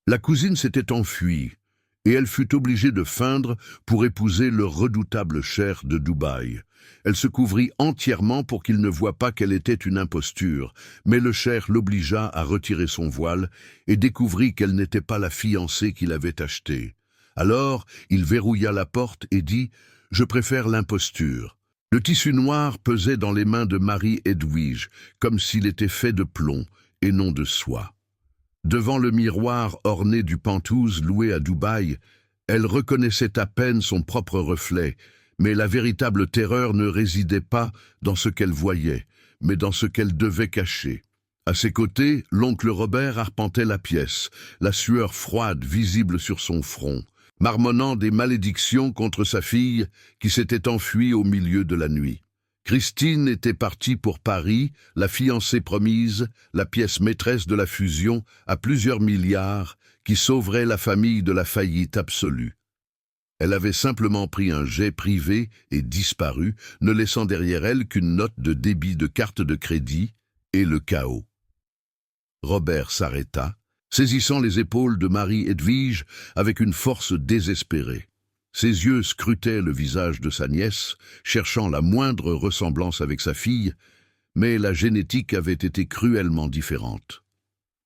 La cousine s'était enfuie, et elle fut obligée de feindre pour épouser le redoutable cheikh de Dubaï. Elle se couvrit entièrement pour qu'il ne voie pas qu'elle était une imposture, mais le cheikh l'obligea à retirer son voile et découvrit qu'elle n'était pas la fiancée qu'il avait achetée. Alors, il verrouilla la porte et dit « Je préfère l'imposture ». Le tissu noir pesait dans les mains de Marie-Edwige, comme s'il était fait de plomb et non de soie. Devant le miroir orné du pantouse loué à Dubaï, elle reconnaissait à peine son propre reflet, mais la véritable terreur ne résidait pas dans ce qu'elle voyait, mais dans ce qu'elle devait cacher. À ses côtés, l'oncle Robert arpentait la pièce, la sueur froide visible sur son front, marmonnant des malédictions contre sa fille qui s'était enfuie au milieu de la nuit. Christine était partie pour Paris, la fiancée promise, la pièce maîtresse de la fusion à plusieurs milliards qui sauverait la famille de la faillite absolue. Elle avait simplement pris un jet privé et disparu, ne laissant derrière elle qu'une note de débit de carte de crédit et le chaos. Robert s'arrêta, saisissant les épaules de Marie-Edwige avec une force désespérée. Ses yeux scrutaient le visage de sa nièce, cherchant la moindre ressemblance avec sa fille, mais la génétique avait été cruellement différente.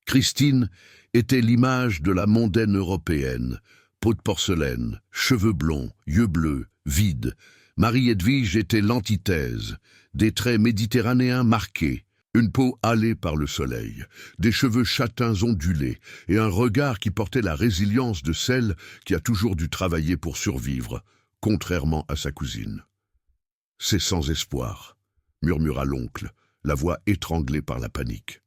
Christine était l'image de la mondaine européenne, peau de porcelaine, cheveux blonds, yeux bleus, vides. Marie-Edwige était l'antithèse, des traits méditerranéens marqués, une peau hâlée par le soleil, des cheveux châtains ondulés et un regard qui portait la résilience de celle qui a toujours dû travailler pour survivre, contrairement à sa cousine. « C'est sans espoir », murmura l'oncle, la voix étranglée par la panique.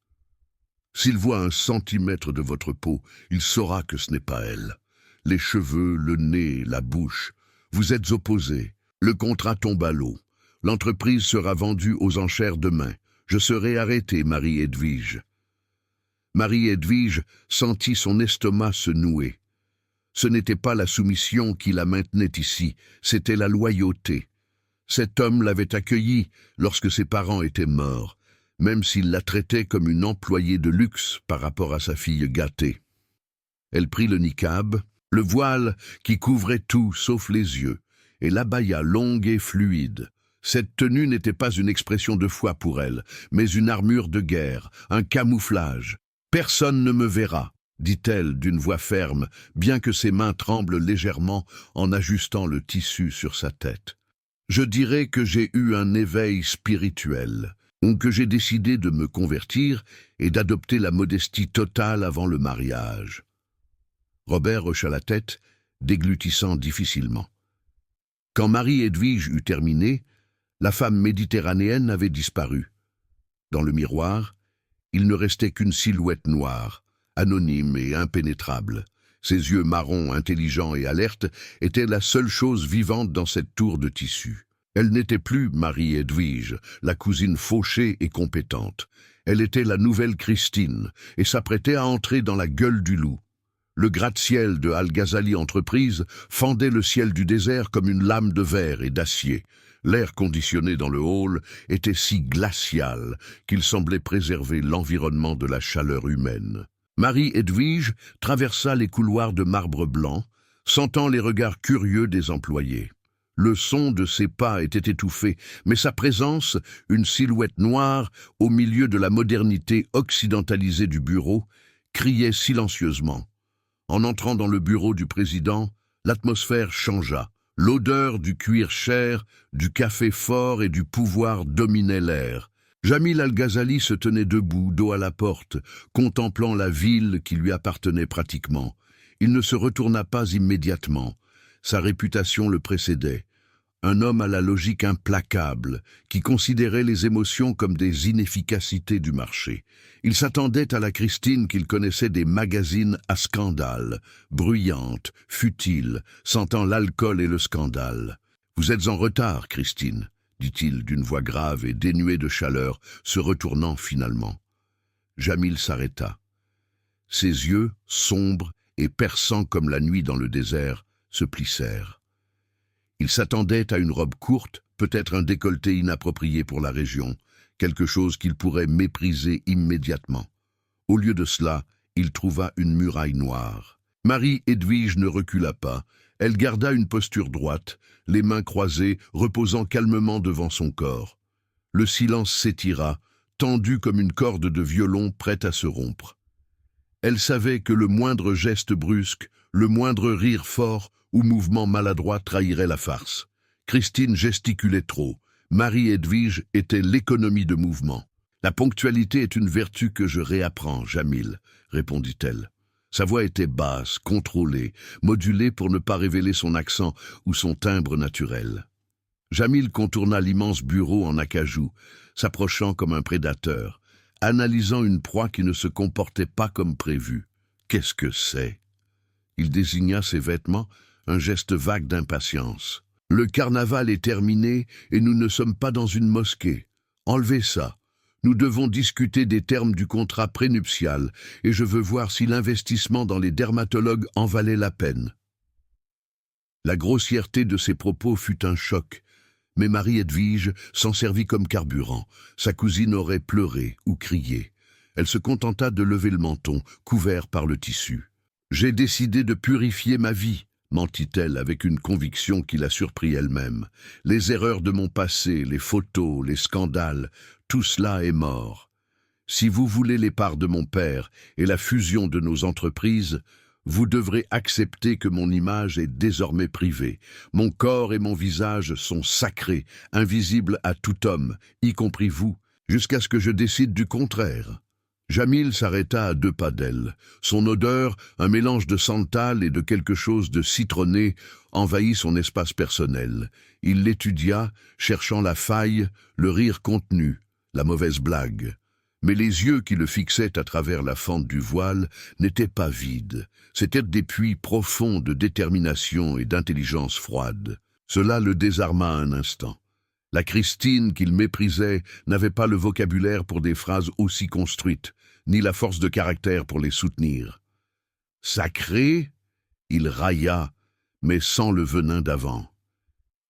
« S'il voit 1 centimètre de votre peau, il saura que ce n'est pas elle. Les cheveux, le nez, la bouche, vous êtes opposés. Le contrat tombe à l'eau. L'entreprise sera vendue aux enchères demain. Je serai arrêté, Marie-Edwige. » Marie-Edwige sentit son estomac se nouer. Ce n'était pas la soumission qui la maintenait ici, c'était la loyauté. Cet homme l'avait accueillie lorsque ses parents étaient morts, même s'il la traitait comme une employée de luxe par rapport à sa fille gâtée. Elle prit le niqab, le voile qui couvrait tout sauf les yeux, et l'abaya longue et fluide. Cette tenue n'était pas une expression de foi pour elle, mais une armure de guerre, un camouflage. « Personne ne me verra », dit-elle d'une voix ferme, bien que ses mains tremblent légèrement en ajustant le tissu sur sa tête. « Je dirais que j'ai eu un éveil spirituel, ou que j'ai décidé de me convertir et d'adopter la modestie totale avant le mariage. » Robert hocha la tête, déglutissant difficilement. Quand Marie-Edwige eut terminé, la femme méditerranéenne avait disparu. Dans le miroir, il ne restait qu'une silhouette noire, anonyme et impénétrable. Ses yeux marrons, intelligents et alertes étaient la seule chose vivante dans cette tour de tissu. Elle n'était plus Marie-Edwige, la cousine fauchée et compétente. Elle était la nouvelle Christine et s'apprêtait à entrer dans la gueule du loup. Le gratte-ciel de Al-Ghazali Entreprises fendait le ciel du désert comme une lame de verre et d'acier. L'air conditionné dans le hall était si glacial qu'il semblait préserver l'environnement de la chaleur humaine. Marie-Edwige traversa les couloirs de marbre blanc, sentant les regards curieux des employés. Le son de ses pas était étouffé, mais sa présence, une silhouette noire au milieu de la modernité occidentalisée du bureau, criait silencieusement. En entrant dans le bureau du président, l'atmosphère changea. L'odeur du cuir cher, du café fort et du pouvoir dominait l'air. Jamil Al-Ghazali se tenait debout, dos à la porte, contemplant la ville qui lui appartenait pratiquement. Il ne se retourna pas immédiatement. Sa réputation le précédait. Un homme à la logique implacable, qui considérait les émotions comme des inefficacités du marché. Il s'attendait à la Christine qu'il connaissait des magazines à scandale, bruyante, futile, sentant l'alcool et le scandale. « Vous êtes en retard, Christine », dit-il d'une voix grave et dénuée de chaleur, se retournant finalement. Jamil s'arrêta. Ses yeux, sombres et perçants comme la nuit dans le désert, se plissèrent. Il s'attendait à une robe courte, peut-être un décolleté inapproprié pour la région, quelque chose qu'il pourrait mépriser immédiatement. Au lieu de cela, il trouva une muraille noire. Marie-Edwige ne recula pas. Elle garda une posture droite, les mains croisées, reposant calmement devant son corps. Le silence s'étira, tendu comme une corde de violon prête à se rompre. Elle savait que le moindre geste brusque, le moindre rire fort ou mouvement maladroit trahirait la farce. Christine gesticulait trop. Marie-Edwige était l'économie de mouvement. « La ponctualité est une vertu que je réapprends, Jamil, » répondit-elle. Sa voix était basse, contrôlée, modulée pour ne pas révéler son accent ou son timbre naturel. Jamil contourna l'immense bureau en acajou, s'approchant comme un prédateur, analysant une proie qui ne se comportait pas comme prévu. Qu'est-ce que c'est? Il désigna ses vêtements, un geste vague d'impatience. Le carnaval est terminé et nous ne sommes pas dans une mosquée. Enlevez ça. Nous devons discuter des termes du contrat prénuptial et je veux voir si l'investissement dans les dermatologues en valait la peine. La grossièreté de ses propos fut un choc, mais Marie-Edwige s'en servit comme carburant. Sa cousine aurait pleuré ou crié. Elle se contenta de lever le menton, couvert par le tissu. « J'ai décidé de purifier ma vie », mentit-elle avec une conviction qui la surprit elle-même. « Les erreurs de mon passé, les photos, les scandales, tout cela est mort. Si vous voulez les parts de mon père et la fusion de nos entreprises, vous devrez accepter que mon image est désormais privée. Mon corps et mon visage sont sacrés, invisibles à tout homme, y compris vous, jusqu'à ce que je décide du contraire. » Jamil s'arrêta à 2 pas d'elle. Son odeur, un mélange de santal et de quelque chose de citronné, envahit son espace personnel. Il l'étudia, cherchant la faille, le rire contenu, la mauvaise blague. Mais les yeux qui le fixaient à travers la fente du voile n'étaient pas vides. C'étaient des puits profonds de détermination et d'intelligence froide. Cela le désarma un instant. La Christine qu'il méprisait n'avait pas le vocabulaire pour des phrases aussi construites, ni la force de caractère pour les soutenir. Sacré, il railla, mais sans le venin d'avant.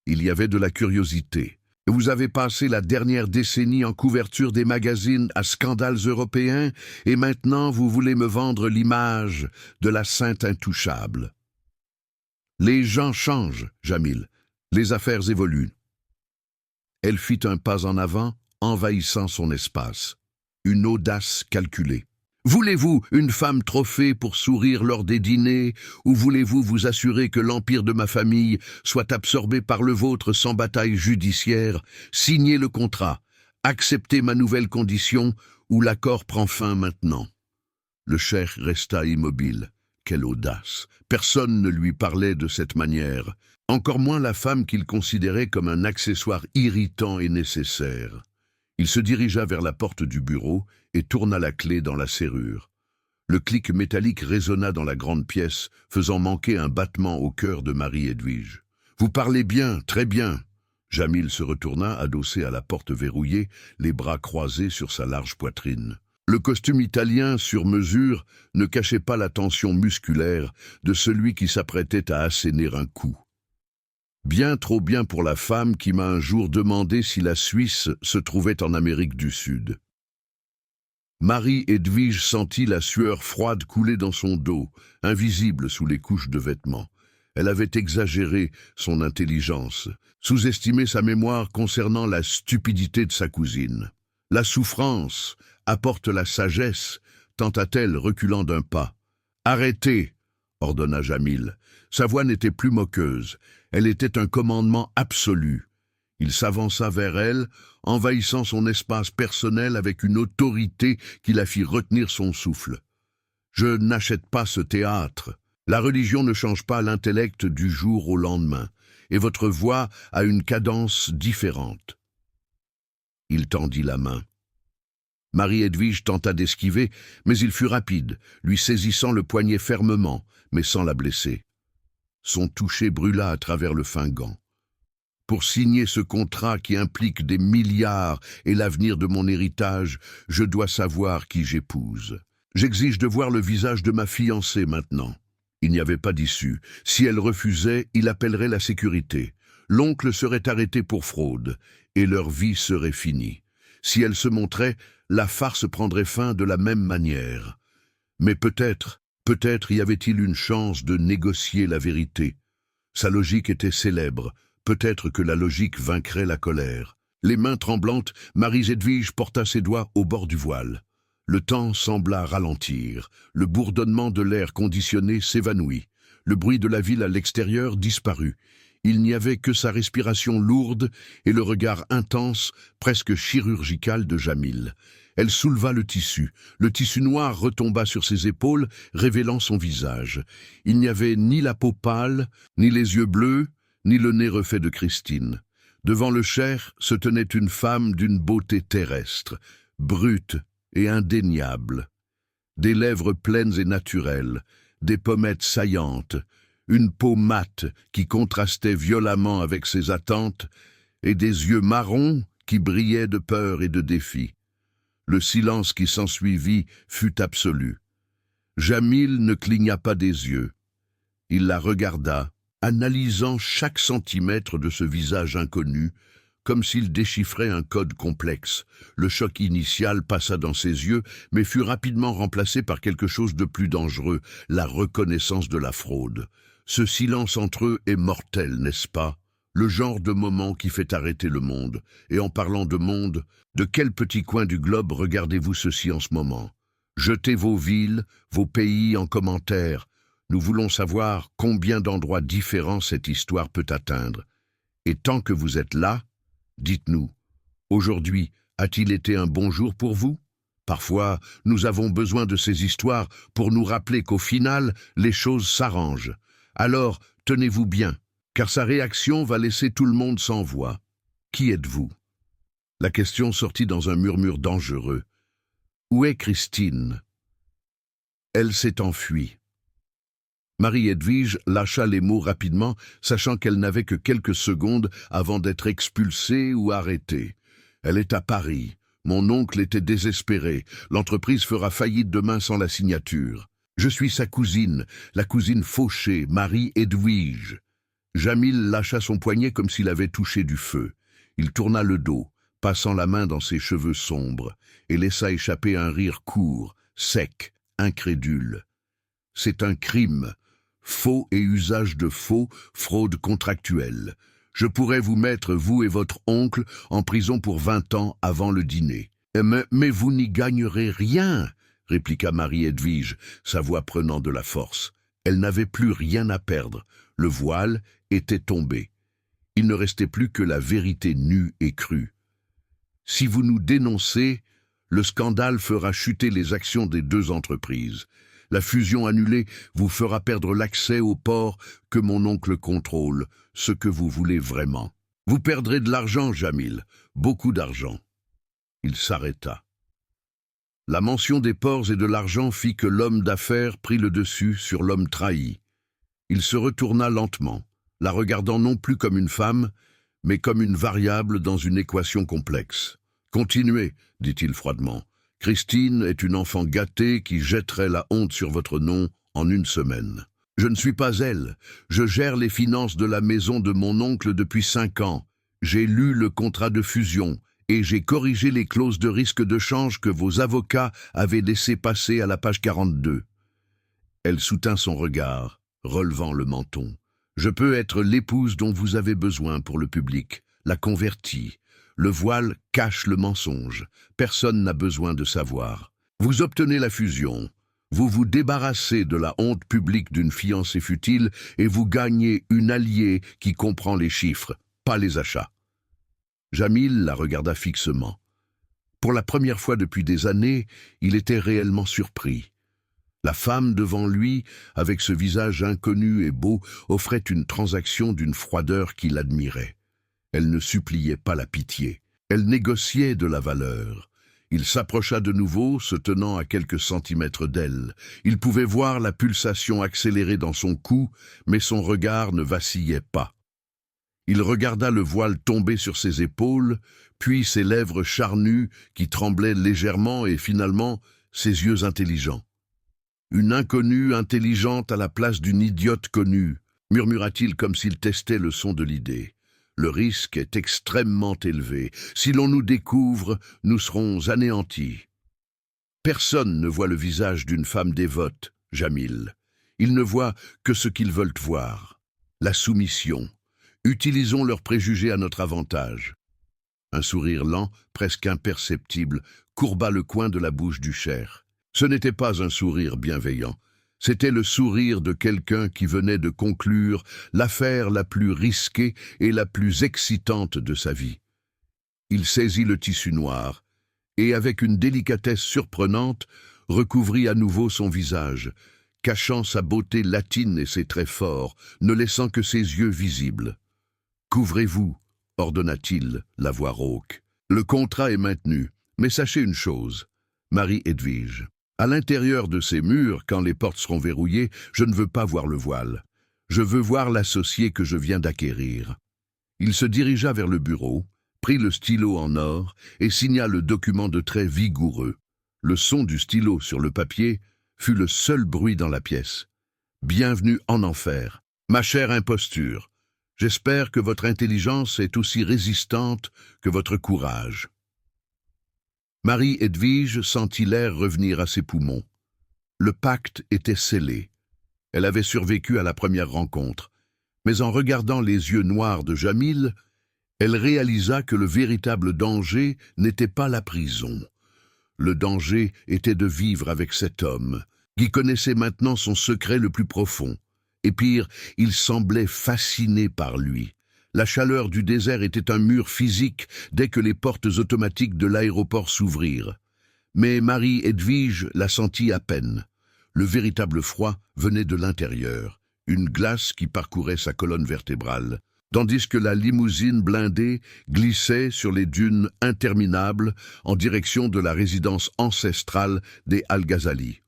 Il y avait de la curiosité. Vous avez passé la dernière décennie en couverture des magazines à scandales européens, et maintenant vous voulez me vendre l'image de la sainte intouchable. Les gens changent, Jamil. Les affaires évoluent. Elle fit un pas en avant, envahissant son espace. Une audace calculée. Voulez-vous une femme trophée pour sourire lors des dîners, ou voulez-vous vous assurer que l'empire de ma famille soit absorbé par le vôtre sans bataille judiciaire? Signez le contrat, acceptez ma nouvelle condition, ou l'accord prend fin maintenant. Le cheikh resta immobile. Quelle audace! Personne ne lui parlait de cette manière. Encore moins la femme qu'il considérait comme un accessoire irritant et nécessaire. Il se dirigea vers la porte du bureau et tourna la clé dans la serrure. Le clic métallique résonna dans la grande pièce, faisant manquer un battement au cœur de Marie-Edwige. « Vous parlez bien, très bien !» Jamil se retourna, adossé à la porte verrouillée, les bras croisés sur sa large poitrine. Le costume italien sur mesure ne cachait pas la tension musculaire de celui qui s'apprêtait à asséner un coup. Bien trop bien pour la femme qui m'a un jour demandé si la Suisse se trouvait en Amérique du Sud. Marie-Edwige sentit la sueur froide couler dans son dos, invisible sous les couches de vêtements. Elle avait exagéré son intelligence, sous-estimé sa mémoire concernant la stupidité de sa cousine. La souffrance apporte la sagesse, tenta-t-elle reculant d'un pas. « Arrêtez !» ordonna Jamil. Sa voix n'était plus moqueuse, elle était un commandement absolu. Il s'avança vers elle, envahissant son espace personnel avec une autorité qui la fit retenir son souffle. « Je n'achète pas ce théâtre. La religion ne change pas l'intellect du jour au lendemain, et votre voix a une cadence différente. » Il tendit la main. Marie-Edwige tenta d'esquiver, mais il fut rapide, lui saisissant le poignet fermement, mais sans la blesser. Son toucher brûla à travers le fin gant. « Pour signer ce contrat qui implique des milliards et l'avenir de mon héritage, je dois savoir qui j'épouse. J'exige de voir le visage de ma fiancée maintenant. » Il n'y avait pas d'issue. Si elle refusait, il appellerait la sécurité. L'oncle serait arrêté pour fraude, et leur vie serait finie. Si elle se montrait, la farce prendrait fin de la même manière. Mais peut-être y avait-il une chance de négocier la vérité. Sa logique était célèbre, peut-être que la logique vaincrait la colère. Les mains tremblantes, Marie-Edwige porta ses doigts au bord du voile. Le temps sembla ralentir, le bourdonnement de l'air conditionné s'évanouit, le bruit de la ville à l'extérieur disparut. Il n'y avait que sa respiration lourde et le regard intense, presque chirurgical de Jamil. Elle souleva le tissu noir retomba sur ses épaules, révélant son visage. Il n'y avait ni la peau pâle, ni les yeux bleus, ni le nez refait de Christine. Devant le chair se tenait une femme d'une beauté terrestre, brute et indéniable. Des lèvres pleines et naturelles, des pommettes saillantes, une peau mate qui contrastait violemment avec ses attentes, et des yeux marrons qui brillaient de peur et de défi. Le silence qui s'ensuivit fut absolu. Jamil ne cligna pas des yeux. Il la regarda, analysant chaque centimètre de ce visage inconnu, comme s'il déchiffrait un code complexe. Le choc initial passa dans ses yeux, mais fut rapidement remplacé par quelque chose de plus dangereux, la reconnaissance de la fraude. Ce silence entre eux est mortel, n'est-ce pas? Le genre de moment qui fait arrêter le monde. Et en parlant de monde, de quel petit coin du globe regardez-vous ceci en ce moment? Jetez vos villes, vos pays en commentaire. Nous voulons savoir combien d'endroits différents cette histoire peut atteindre. Et tant que vous êtes là, dites-nous, aujourd'hui, a-t-il été un bon jour pour vous? Parfois, nous avons besoin de ces histoires pour nous rappeler qu'au final, les choses s'arrangent. Alors, tenez-vous bien, car sa réaction va laisser tout le monde sans voix. Qui êtes-vous? La question sortit dans un murmure dangereux. Où est Christine? Elle s'est enfuie. Marie-Edwige lâcha les mots rapidement, sachant qu'elle n'avait que quelques secondes avant d'être expulsée ou arrêtée. Elle est à Paris. Mon oncle était désespéré. L'entreprise fera faillite demain sans la signature. Je suis sa cousine, la cousine fauchée, Marie-Edwige. Jamil lâcha son poignet comme s'il avait touché du feu. Il tourna le dos, passant la main dans ses cheveux sombres, et laissa échapper un rire court, sec, incrédule. C'est un crime. Faux et usage de faux, fraude contractuelle. Je pourrais vous mettre, vous et votre oncle, en prison pour 20 ans avant le dîner. Mais vous n'y gagnerez rien, répliqua Marie-Edwige, sa voix prenant de la force. Elle n'avait plus rien à perdre. Le voile était tombé. Il ne restait plus que la vérité nue et crue. Si vous nous dénoncez, le scandale fera chuter les actions des deux entreprises. La fusion annulée vous fera perdre l'accès au port que mon oncle contrôle, ce que vous voulez vraiment. Vous perdrez de l'argent, Jamil, beaucoup d'argent. Il s'arrêta. La mention des ports et de l'argent fit que l'homme d'affaires prit le dessus sur l'homme trahi. Il se retourna lentement, la regardant non plus comme une femme, mais comme une variable dans une équation complexe. « Continuez, dit-il froidement. Christine est une enfant gâtée qui jetterait la honte sur votre nom en une semaine. Je ne suis pas elle. Je gère les finances de la maison de mon oncle depuis 5 ans. J'ai lu le contrat de fusion et j'ai corrigé les clauses de risque de change que vos avocats avaient laissé passer à la page 42. » Elle soutint son regard, relevant le menton. « Je peux être l'épouse dont vous avez besoin pour le public, la convertie. Le voile cache le mensonge. Personne n'a besoin de savoir. Vous obtenez la fusion. Vous vous débarrassez de la honte publique d'une fiancée futile et vous gagnez une alliée qui comprend les chiffres, pas les achats. » Jamil la regarda fixement. Pour la première fois depuis des années, il était réellement surpris. La femme devant lui, avec ce visage inconnu et beau, offrait une transaction d'une froideur qu'il admirait. Elle ne suppliait pas la pitié. Elle négociait de la valeur. Il s'approcha de nouveau, se tenant à quelques centimètres d'elle. Il pouvait voir la pulsation accélérée dans son cou, mais son regard ne vacillait pas. Il regarda le voile tomber sur ses épaules, puis ses lèvres charnues qui tremblaient légèrement et finalement ses yeux intelligents. « Une inconnue intelligente à la place d'une idiote connue », murmura-t-il comme s'il testait le son de l'idée. « Le risque est extrêmement élevé. Si l'on nous découvre, nous serons anéantis. » Personne ne voit le visage d'une femme dévote, Jamil. Ils ne voient que ce qu'ils veulent voir. La soumission. Utilisons leurs préjugés à notre avantage. Un sourire lent, presque imperceptible, courba le coin de la bouche du Cher. Ce n'était pas un sourire bienveillant. C'était le sourire de quelqu'un qui venait de conclure l'affaire la plus risquée et la plus excitante de sa vie. Il saisit le tissu noir et, avec une délicatesse surprenante, recouvrit à nouveau son visage, cachant sa beauté latine et ses traits forts, ne laissant que ses yeux visibles. « Couvrez-vous » ordonna-t-il, la voix rauque. « Le contrat est maintenu, mais sachez une chose, Marie-Edwige. À l'intérieur de ces murs, quand les portes seront verrouillées, je ne veux pas voir le voile. Je veux voir l'associé que je viens d'acquérir. » Il se dirigea vers le bureau, prit le stylo en or et signa le document de traits vigoureux. Le son du stylo sur le papier fut le seul bruit dans la pièce. « Bienvenue en enfer, ma chère imposture. J'espère que votre intelligence est aussi résistante que votre courage. » Marie-Edwige sentit l'air revenir à ses poumons. Le pacte était scellé. Elle avait survécu à la première rencontre, mais en regardant les yeux noirs de Jamil, elle réalisa que le véritable danger n'était pas la prison. Le danger était de vivre avec cet homme, qui connaissait maintenant son secret le plus profond. Et pire, il semblait fasciné par lui. La chaleur du désert était un mur physique dès que les portes automatiques de l'aéroport s'ouvrirent. Mais Marie-Edwige la sentit à peine. Le véritable froid venait de l'intérieur, une glace qui parcourait sa colonne vertébrale, tandis que la limousine blindée glissait sur les dunes interminables en direction de la résidence ancestrale des Al-Ghazali.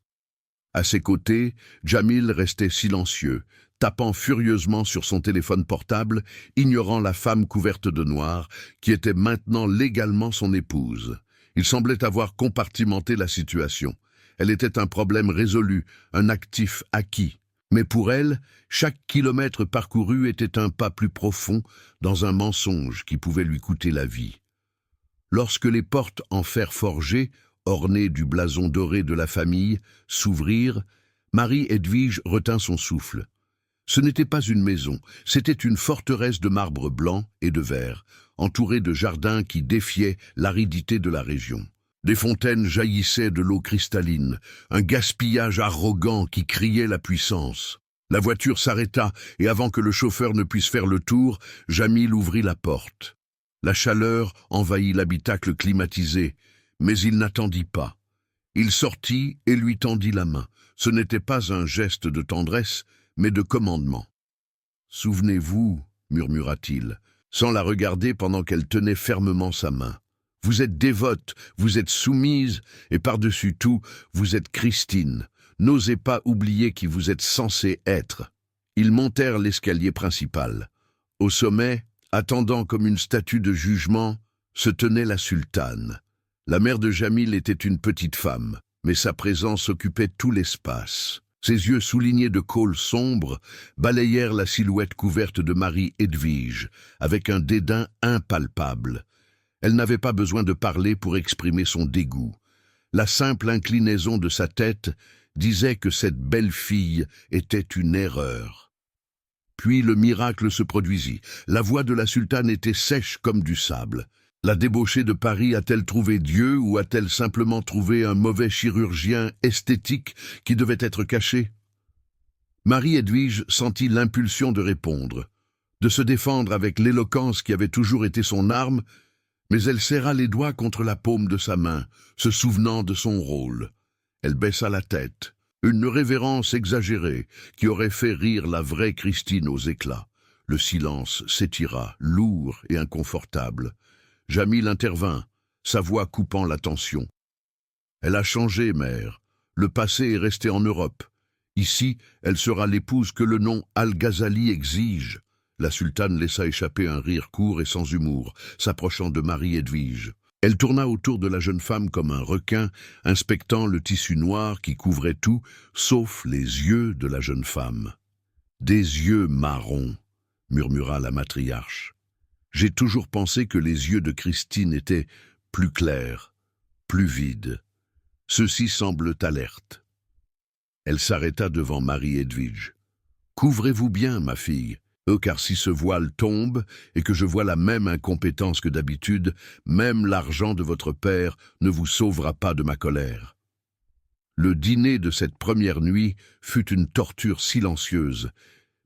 À ses côtés, Jamil restait silencieux, tapant furieusement sur son téléphone portable, ignorant la femme couverte de noir, qui était maintenant légalement son épouse. Il semblait avoir compartimenté la situation. Elle était un problème résolu, un actif acquis. Mais pour elle, chaque kilomètre parcouru était un pas plus profond dans un mensonge qui pouvait lui coûter la vie. Lorsque les portes en fer forgé, ornées du blason doré de la famille, s'ouvrirent, Marie-Edwige retint son souffle. Ce n'était pas une maison, c'était une forteresse de marbre blanc et de verre, entourée de jardins qui défiaient l'aridité de la région. Des fontaines jaillissaient de l'eau cristalline, un gaspillage arrogant qui criait la puissance. La voiture s'arrêta et avant que le chauffeur ne puisse faire le tour, Jamil ouvrit la porte. La chaleur envahit l'habitacle climatisé, mais il n'attendit pas. Il sortit et lui tendit la main. Ce n'était pas un geste de tendresse, mais de commandement. « Souvenez-vous, » murmura-t-il, sans la regarder pendant qu'elle tenait fermement sa main. « Vous êtes dévote, vous êtes soumise, et par-dessus tout, vous êtes Christine. N'osez pas oublier qui vous êtes censée être. » Ils montèrent l'escalier principal. Au sommet, attendant comme une statue de jugement, se tenait la sultane. La mère de Jamil était une petite femme, mais sa présence occupait tout l'espace. Ses yeux soulignés de col sombre balayèrent la silhouette couverte de Marie-Edwige, avec un dédain impalpable. Elle n'avait pas besoin de parler pour exprimer son dégoût. La simple inclinaison de sa tête disait que cette belle fille était une erreur. Puis le miracle se produisit. La voix de la sultane était sèche comme du sable. La débauchée de Paris a-t-elle trouvé Dieu ou a-t-elle simplement trouvé un mauvais chirurgien esthétique qui devait être caché? Marie-Edwige sentit l'impulsion de répondre, de se défendre avec l'éloquence qui avait toujours été son arme, mais elle serra les doigts contre la paume de sa main, se souvenant de son rôle. Elle baissa la tête, une révérence exagérée qui aurait fait rire la vraie Christine aux éclats. Le silence s'étira, lourd et inconfortable. Jamil intervint, sa voix coupant la tension. « Elle a changé, mère. Le passé est resté en Europe. Ici, elle sera l'épouse que le nom Al-Ghazali exige. » La sultane laissa échapper un rire court et sans humour, s'approchant de Marie-Edwige. Elle tourna autour de la jeune femme comme un requin, inspectant le tissu noir qui couvrait tout, sauf les yeux de la jeune femme. « Des yeux marrons », murmura la matriarche. J'ai toujours pensé que les yeux de Christine étaient plus clairs, plus vides. Ceux-ci semblent alertes. Elle s'arrêta devant Marie-Edwige. « Couvrez-vous bien, ma fille, car si ce voile tombe et que je vois la même incompétence que d'habitude, même l'argent de votre père ne vous sauvera pas de ma colère. » Le dîner de cette première nuit fut une torture silencieuse,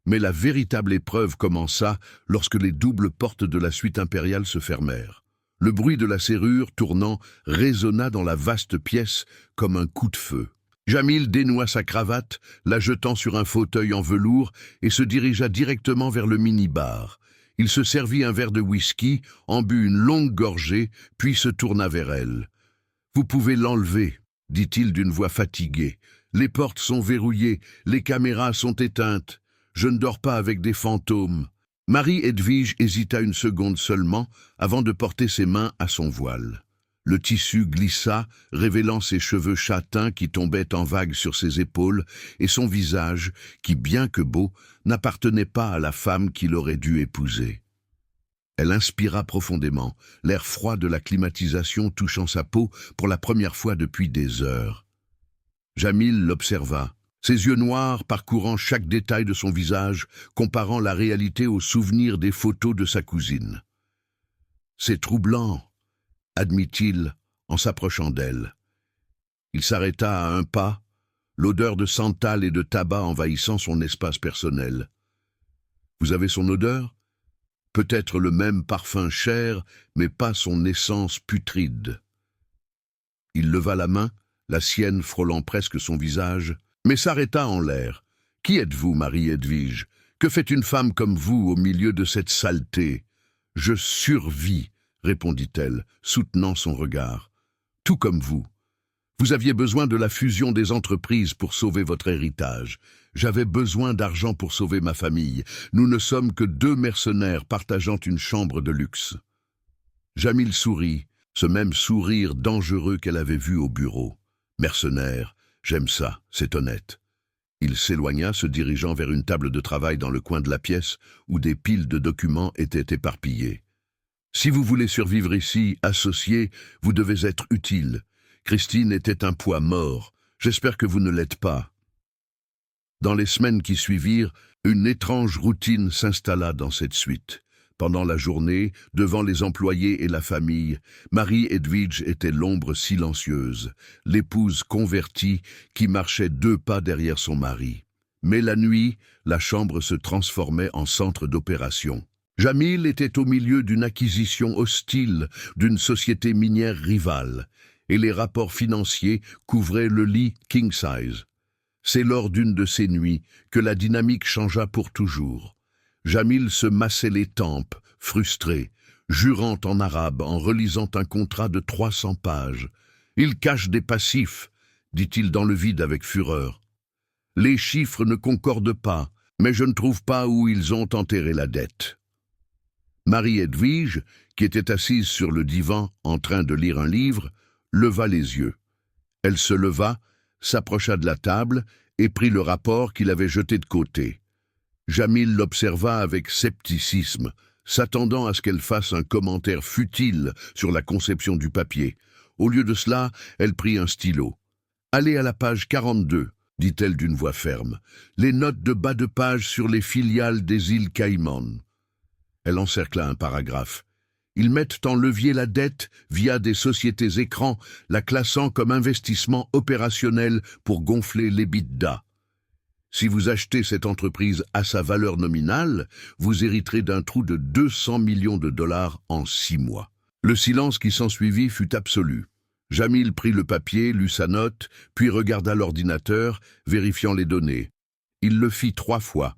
mais la véritable épreuve commença lorsque les doubles portes de la suite impériale se fermèrent. Le bruit de la serrure tournant résonna dans la vaste pièce comme un coup de feu. Jamil dénoua sa cravate, la jetant sur un fauteuil en velours et se dirigea directement vers le mini-bar. Il se servit un verre de whisky, en but une longue gorgée, puis se tourna vers elle. « Vous pouvez l'enlever, » dit-il d'une voix fatiguée. « Les portes sont verrouillées, les caméras sont éteintes. Je ne dors pas avec des fantômes. » Marie-Edwige hésita une seconde seulement avant de porter ses mains à son voile. Le tissu glissa, révélant ses cheveux châtains qui tombaient en vagues sur ses épaules et son visage, qui, bien que beau, n'appartenait pas à la femme qu'il aurait dû épouser. Elle inspira profondément, l'air froid de la climatisation touchant sa peau pour la première fois depuis des heures. Jamil l'observa, ses yeux noirs parcourant chaque détail de son visage, comparant la réalité aux souvenirs des photos de sa cousine. « C'est troublant », admit-il en s'approchant d'elle. Il s'arrêta à un pas, l'odeur de santal et de tabac envahissant son espace personnel. « Vous avez son odeur ? Peut-être le même parfum cher, mais pas son essence putride. » Il leva la main, la sienne frôlant presque son visage, mais s'arrêta en l'air. « Qui êtes-vous, Marie-Edwige? Que fait une femme comme vous au milieu de cette saleté? »« Je survis, » répondit-elle, soutenant son regard. « Tout comme vous. Vous aviez besoin de la fusion des entreprises pour sauver votre héritage. J'avais besoin d'argent pour sauver ma famille. Nous ne sommes que deux mercenaires partageant une chambre de luxe. » Jamil sourit, ce même sourire dangereux qu'elle avait vu au bureau. « Mercenaire, j'aime ça, c'est honnête. » Il s'éloigna, se dirigeant vers une table de travail dans le coin de la pièce où des piles de documents étaient éparpillés. « Si vous voulez survivre ici, associé, vous devez être utile. Christine était un poids mort. J'espère que vous ne l'êtes pas. » Dans les semaines qui suivirent, une étrange routine s'installa dans cette suite. Pendant la journée, devant les employés et la famille, Marie-Edwige était l'ombre silencieuse, l'épouse convertie qui marchait 2 pas derrière son mari. Mais la nuit, la chambre se transformait en centre d'opération. Jamil était au milieu d'une acquisition hostile d'une société minière rivale, et les rapports financiers couvraient le lit king size. C'est lors d'une de ces nuits que la dynamique changea pour toujours. Jamil se massait les tempes, frustré, jurant en arabe en relisant un contrat de 300 pages. « Il cache des passifs », dit-il dans le vide avec fureur. « Les chiffres ne concordent pas, mais je ne trouve pas où ils ont enterré la dette. » Marie-Edwige, qui était assise sur le divan en train de lire un livre, leva les yeux. Elle se leva, s'approcha de la table et prit le rapport qu'il avait jeté de côté. Jamil l'observa avec scepticisme, s'attendant à ce qu'elle fasse un commentaire futile sur la conception du papier. Au lieu de cela, elle prit un stylo. « Allez à la page 42, » dit-elle d'une voix ferme. « Les notes de bas de page sur les filiales des îles Caïmans. » Elle encercla un paragraphe. « Ils mettent en levier la dette via des sociétés écrans, la classant comme investissement opérationnel pour gonfler l'EBITDA. Si vous achetez cette entreprise à sa valeur nominale, vous hériterez d'un trou de 200 millions de dollars en 6 mois. » Le silence qui s'ensuivit fut absolu. Jamil prit le papier, lut sa note, puis regarda l'ordinateur, vérifiant les données. Il le fit 3 fois.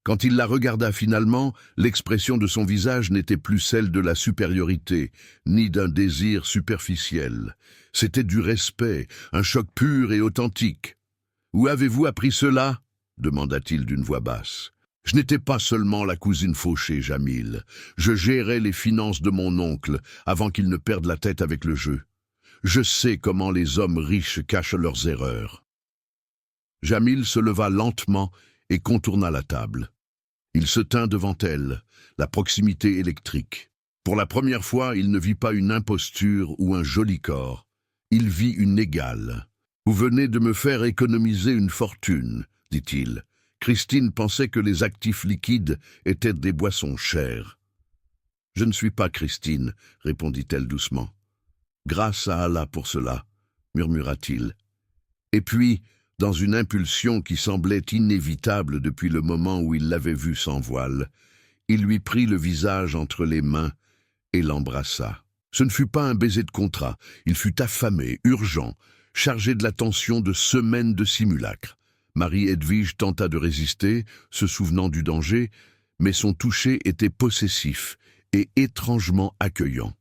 Quand il la regarda finalement, l'expression de son visage n'était plus celle de la supériorité, ni d'un désir superficiel. C'était du respect, un choc pur et authentique. « Où avez-vous appris cela ?» demanda-t-il d'une voix basse. « Je n'étais pas seulement la cousine fauchée, Jamil. Je gérais les finances de mon oncle avant qu'il ne perde la tête avec le jeu. Je sais comment les hommes riches cachent leurs erreurs. » Jamil se leva lentement et contourna la table. Il se tint devant elle, la proximité électrique. Pour la première fois, il ne vit pas une imposture ou un joli corps. Il vit une égale. « Vous venez de me faire économiser une fortune, dit-il. Christine pensait que les actifs liquides étaient des boissons chères. « Je ne suis pas Christine, répondit-elle doucement. Grâce à Allah pour cela, murmura-t-il. Et puis, dans une impulsion qui semblait inévitable depuis le moment où il l'avait vue sans voile, il lui prit le visage entre les mains et l'embrassa. Ce ne fut pas un baiser de contrat, il fut affamé, urgent, chargé de l'attention de semaines de simulacre. Marie-Edwige tenta de résister, se souvenant du danger, mais son toucher était possessif et étrangement accueillant.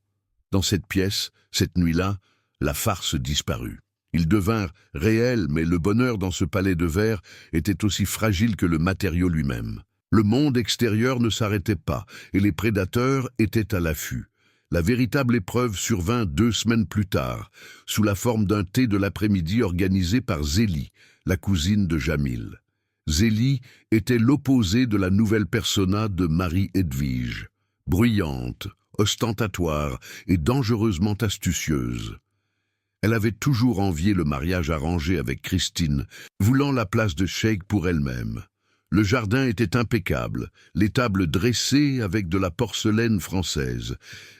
Dans cette pièce, cette nuit-là, la farce disparut. Ils devinrent réels, mais le bonheur dans ce palais de verre était aussi fragile que le matériau lui-même. Le monde extérieur ne s'arrêtait pas, et les prédateurs étaient à l'affût. La véritable épreuve survint 2 semaines plus tard, sous la forme d'un thé de l'après-midi organisé par Zélie, la cousine de Jamil. Zélie était l'opposé de la nouvelle persona de Marie-Edwige, bruyante, ostentatoire et dangereusement astucieuse. Elle avait toujours envié le mariage arrangé avec Christine, voulant la place de cheikh pour elle-même. Le jardin était impeccable, les tables dressées avec de la porcelaine française.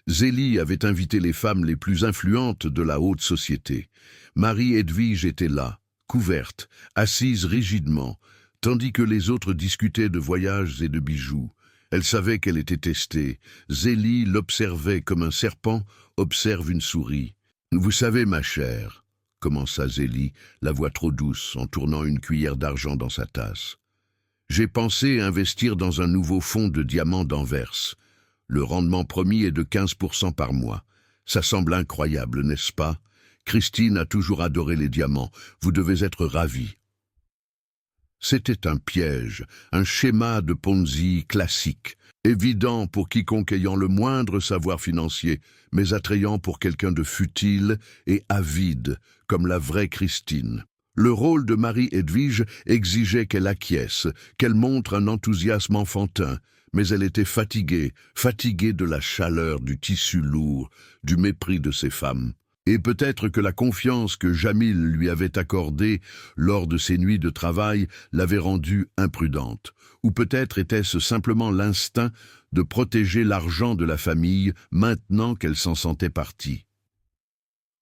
Zélie avait invité les femmes les plus influentes de la haute société. Marie-Edwige était là, couverte, assise rigidement, tandis que les autres discutaient de voyages et de bijoux. Elle savait qu'elle était testée. Zélie l'observait comme un serpent observe une souris. « Vous savez, ma chère, » commença Zélie, la voix trop douce, en tournant une cuillère d'argent dans sa tasse. « J'ai pensé investir dans un nouveau fonds de diamants d'Anvers. Le rendement promis est de 15% par mois. Ça semble incroyable, n'est-ce pas? Christine a toujours adoré les diamants. Vous devez être ravis. » C'était un piège, un schéma de Ponzi classique, évident pour quiconque ayant le moindre savoir financier, mais attrayant pour quelqu'un de futile et avide, comme la vraie Christine. Le rôle de Marie-Edwige exigeait qu'elle acquiesce, qu'elle montre un enthousiasme enfantin, mais elle était fatiguée de la chaleur du tissu lourd, du mépris de ses femmes. Et peut-être que la confiance que Jamil lui avait accordée lors de ses nuits de travail l'avait rendue imprudente. Ou peut-être était-ce simplement l'instinct de protéger l'argent de la famille maintenant qu'elle s'en sentait partie.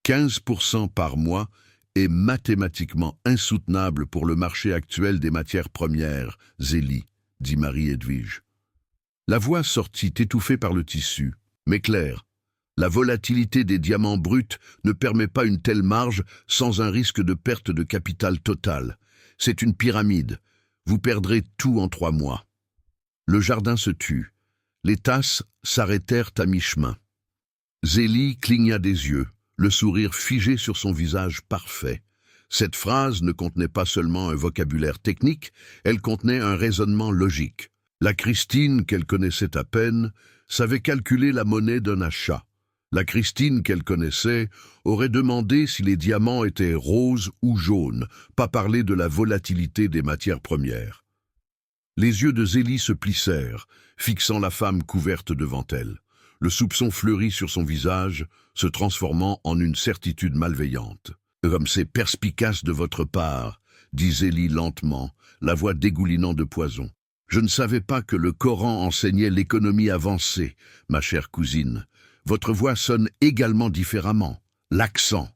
15% par mois est mathématiquement insoutenable pour le marché actuel des matières premières, Zélie, dit Marie-Edwige. La voix sortit étouffée par le tissu, mais claire. La volatilité des diamants bruts ne permet pas une telle marge sans un risque de perte de capital total. C'est une pyramide. Vous perdrez tout en 3 mois. Le jardin se tut. Les tasses s'arrêtèrent à mi-chemin. Zélie cligna des yeux, le sourire figé sur son visage parfait. Cette phrase ne contenait pas seulement un vocabulaire technique, elle contenait un raisonnement logique. La Christine, qu'elle connaissait à peine, savait calculer la monnaie d'un achat. La Christine qu'elle connaissait aurait demandé si les diamants étaient roses ou jaunes, pas parler de la volatilité des matières premières. Les yeux de Zélie se plissèrent, fixant la femme couverte devant elle. Le soupçon fleurit sur son visage, se transformant en une certitude malveillante. « Comme c'est perspicace de votre part, » dit Zélie lentement, la voix dégoulinant de poison. « Je ne savais pas que le Coran enseignait l'économie avancée, ma chère cousine. Votre voix sonne également différemment. L'accent. »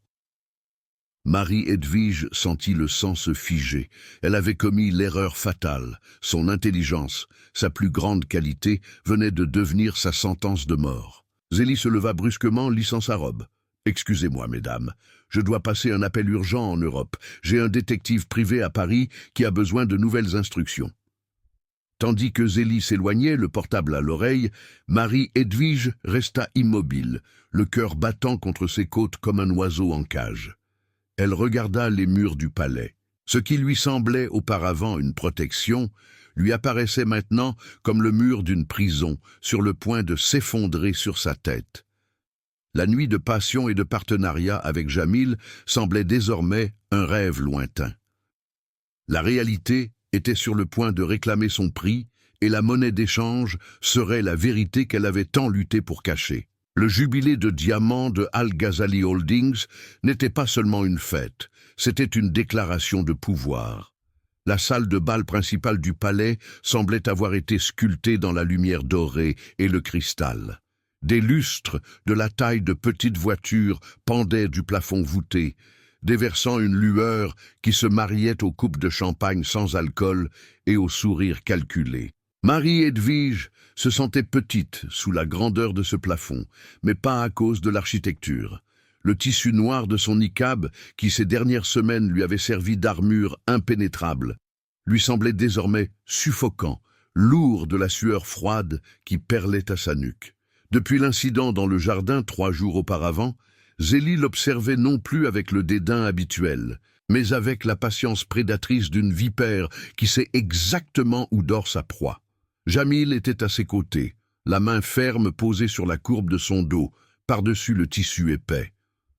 Marie-Edwige sentit le sang se figer. Elle avait commis l'erreur fatale. Son intelligence, sa plus grande qualité, venait de devenir sa sentence de mort. Zélie se leva brusquement, lissant sa robe. « Excusez-moi, mesdames. Je dois passer un appel urgent en Europe. J'ai un détective privé à Paris qui a besoin de nouvelles instructions. » Tandis que Zélie s'éloignait, le portable à l'oreille, Marie-Edwige resta immobile, le cœur battant contre ses côtes comme un oiseau en cage. Elle regarda les murs du palais. Ce qui lui semblait auparavant une protection, lui apparaissait maintenant comme le mur d'une prison, sur le point de s'effondrer sur sa tête. La nuit de passion et de partenariat avec Jamil semblait désormais un rêve lointain. La réalité était sur le point de réclamer son prix, et la monnaie d'échange serait la vérité qu'elle avait tant lutté pour cacher. Le jubilé de diamant de Al-Ghazali Holdings n'était pas seulement une fête, c'était une déclaration de pouvoir. La salle de bal principale du palais semblait avoir été sculptée dans la lumière dorée et le cristal. Des lustres de la taille de petites voitures pendaient du plafond voûté, déversant une lueur qui se mariait aux coupes de champagne sans alcool et aux sourires calculés. Marie-Edwige se sentait petite sous la grandeur de ce plafond, mais pas à cause de l'architecture. Le tissu noir de son niqab, qui ces dernières semaines lui avait servi d'armure impénétrable, lui semblait désormais suffocant, lourd de la sueur froide qui perlait à sa nuque. Depuis l'incident dans le jardin 3 jours auparavant, Zélie l'observait non plus avec le dédain habituel, mais avec la patience prédatrice d'une vipère qui sait exactement où dort sa proie. Jamil était à ses côtés, la main ferme posée sur la courbe de son dos, par-dessus le tissu épais.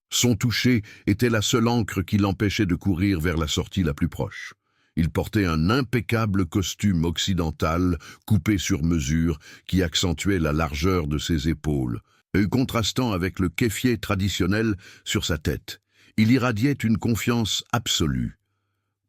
Son toucher était la seule encre qui l'empêchait de courir vers la sortie la plus proche. Il portait un impeccable costume occidental, coupé sur mesure, qui accentuait la largeur de ses épaules, contrastant avec le kéfier traditionnel sur sa tête. Il irradiait une confiance absolue.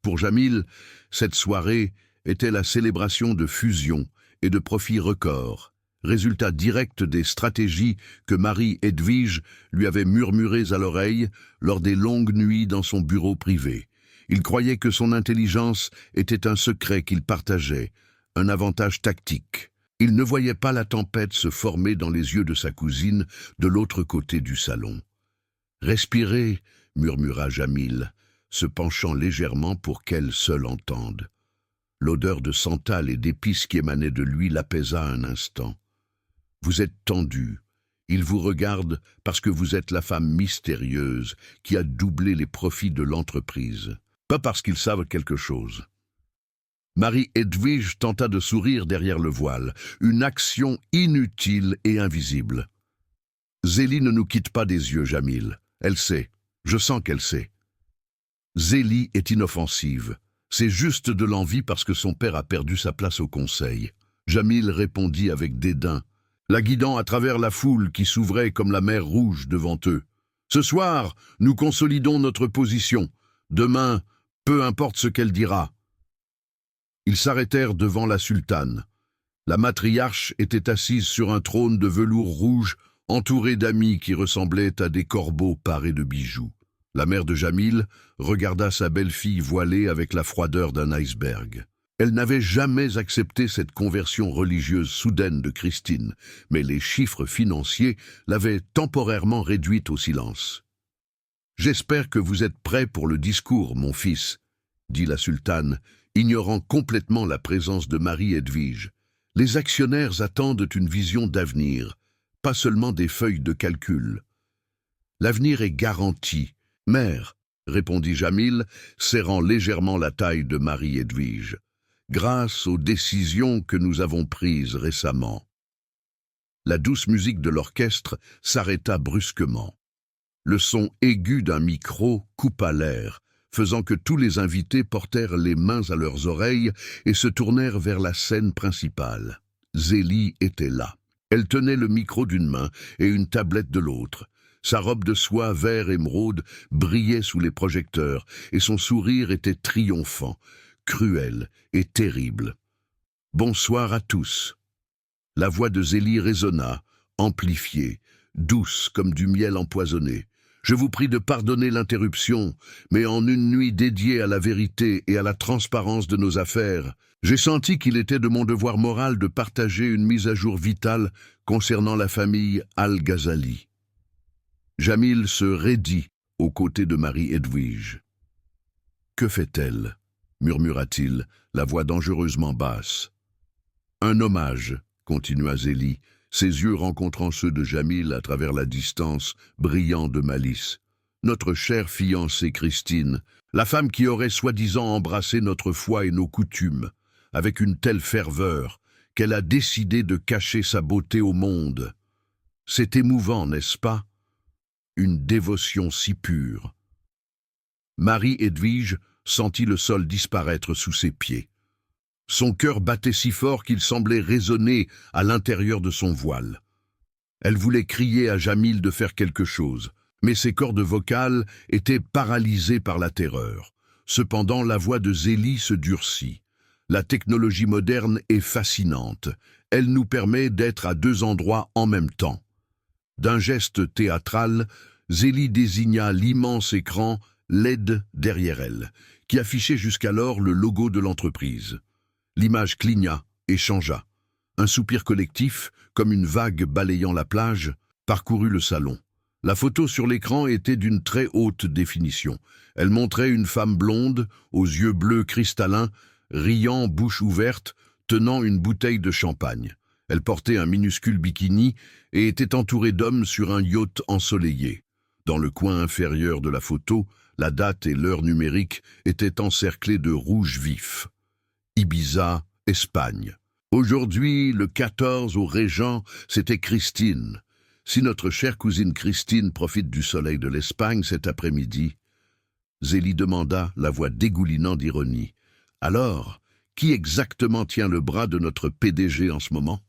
Pour Jamil, cette soirée était la célébration de fusion et de profits records, résultat direct des stratégies que Marie-Edwige lui avait murmurées à l'oreille lors des longues nuits dans son bureau privé. Il croyait que son intelligence était un secret qu'il partageait, un avantage tactique. Il ne voyait pas la tempête se former dans les yeux de sa cousine de l'autre côté du salon. « Respirez », murmura Jamil, se penchant légèrement pour qu'elle seule entende. L'odeur de santal et d'épices qui émanait de lui l'apaisa un instant. « Vous êtes tendu. Ils vous regardent parce que vous êtes la femme mystérieuse qui a doublé les profits de l'entreprise, pas parce qu'ils savent quelque chose. » Marie-Edwige tenta de sourire derrière le voile, une action inutile et invisible. « Zélie ne nous quitte pas des yeux, Jamil. Elle sait. Je sens qu'elle sait. » Zélie est inoffensive. C'est juste de l'envie parce que son père a perdu sa place au conseil. Jamil répondit avec dédain, la guidant à travers la foule qui s'ouvrait comme la mer Rouge devant eux. « Ce soir, nous consolidons notre position. Demain, peu importe ce qu'elle dira. » Ils s'arrêtèrent devant la sultane. La matriarche était assise sur un trône de velours rouge, entourée d'amis qui ressemblaient à des corbeaux parés de bijoux. La mère de Jamil regarda sa belle-fille voilée avec la froideur d'un iceberg. Elle n'avait jamais accepté cette conversion religieuse soudaine de Christine, mais les chiffres financiers l'avaient temporairement réduite au silence. « J'espère que vous êtes prêt pour le discours, mon fils, » dit la sultane, ignorant complètement la présence de Marie-Edwige. « Les actionnaires attendent une vision d'avenir, pas seulement des feuilles de calcul. »« L'avenir est garanti, mère, » répondit Jamil, serrant légèrement la taille de Marie-Edwige, « grâce aux décisions que nous avons prises récemment. » La douce musique de l'orchestre s'arrêta brusquement. Le son aigu d'un micro coupa l'air, faisant que tous les invités portèrent les mains à leurs oreilles et se tournèrent vers la scène principale. Zélie était là. Elle tenait le micro d'une main et une tablette de l'autre. Sa robe de soie vert émeraude brillait sous les projecteurs et son sourire était triomphant, cruel et terrible. « Bonsoir à tous. » La voix de Zélie résonna, amplifiée, douce comme du miel empoisonné. « Je vous prie de pardonner l'interruption, mais en une nuit dédiée à la vérité et à la transparence de nos affaires, j'ai senti qu'il était de mon devoir moral de partager une mise à jour vitale concernant la famille Al-Ghazali. » Jamil se raidit aux côtés de Marie-Edwige. « Que fait-elle » murmura-t-il, la voix dangereusement basse. « Un hommage, » continua Zélie, ses yeux rencontrant ceux de Jamil à travers la distance, brillants de malice. « Notre chère fiancée Christine, la femme qui aurait soi-disant embrassé notre foi et nos coutumes, avec une telle ferveur qu'elle a décidé de cacher sa beauté au monde. C'est émouvant, n'est-ce pas? Une dévotion si pure. » Marie-Edwige sentit le sol disparaître sous ses pieds. Son cœur battait si fort qu'il semblait résonner à l'intérieur de son voile. Elle voulait crier à Jamil de faire quelque chose, mais ses cordes vocales étaient paralysées par la terreur. Cependant, la voix de Zélie se durcit. La technologie moderne est fascinante. Elle nous permet d'être à deux endroits en même temps. D'un geste théâtral, Zélie désigna l'immense écran LED derrière elle, qui affichait jusqu'alors le logo de l'entreprise. L'image cligna et changea. Un soupir collectif, comme une vague balayant la plage, parcourut le salon. La photo sur l'écran était d'une très haute définition. Elle montrait une femme blonde, aux yeux bleus cristallins, riant bouche ouverte, tenant une bouteille de champagne. Elle portait un minuscule bikini et était entourée d'hommes sur un yacht ensoleillé. Dans le coin inférieur de la photo, la date et l'heure numérique étaient encerclées de rouge vif. Ibiza, Espagne. Aujourd'hui, le 14 au Régent, c'était Christine. Si notre chère cousine Christine profite du soleil de l'Espagne cet après-midi, Zélie demanda, la voix dégoulinant d'ironie. Alors, qui exactement tient le bras de notre PDG en ce moment?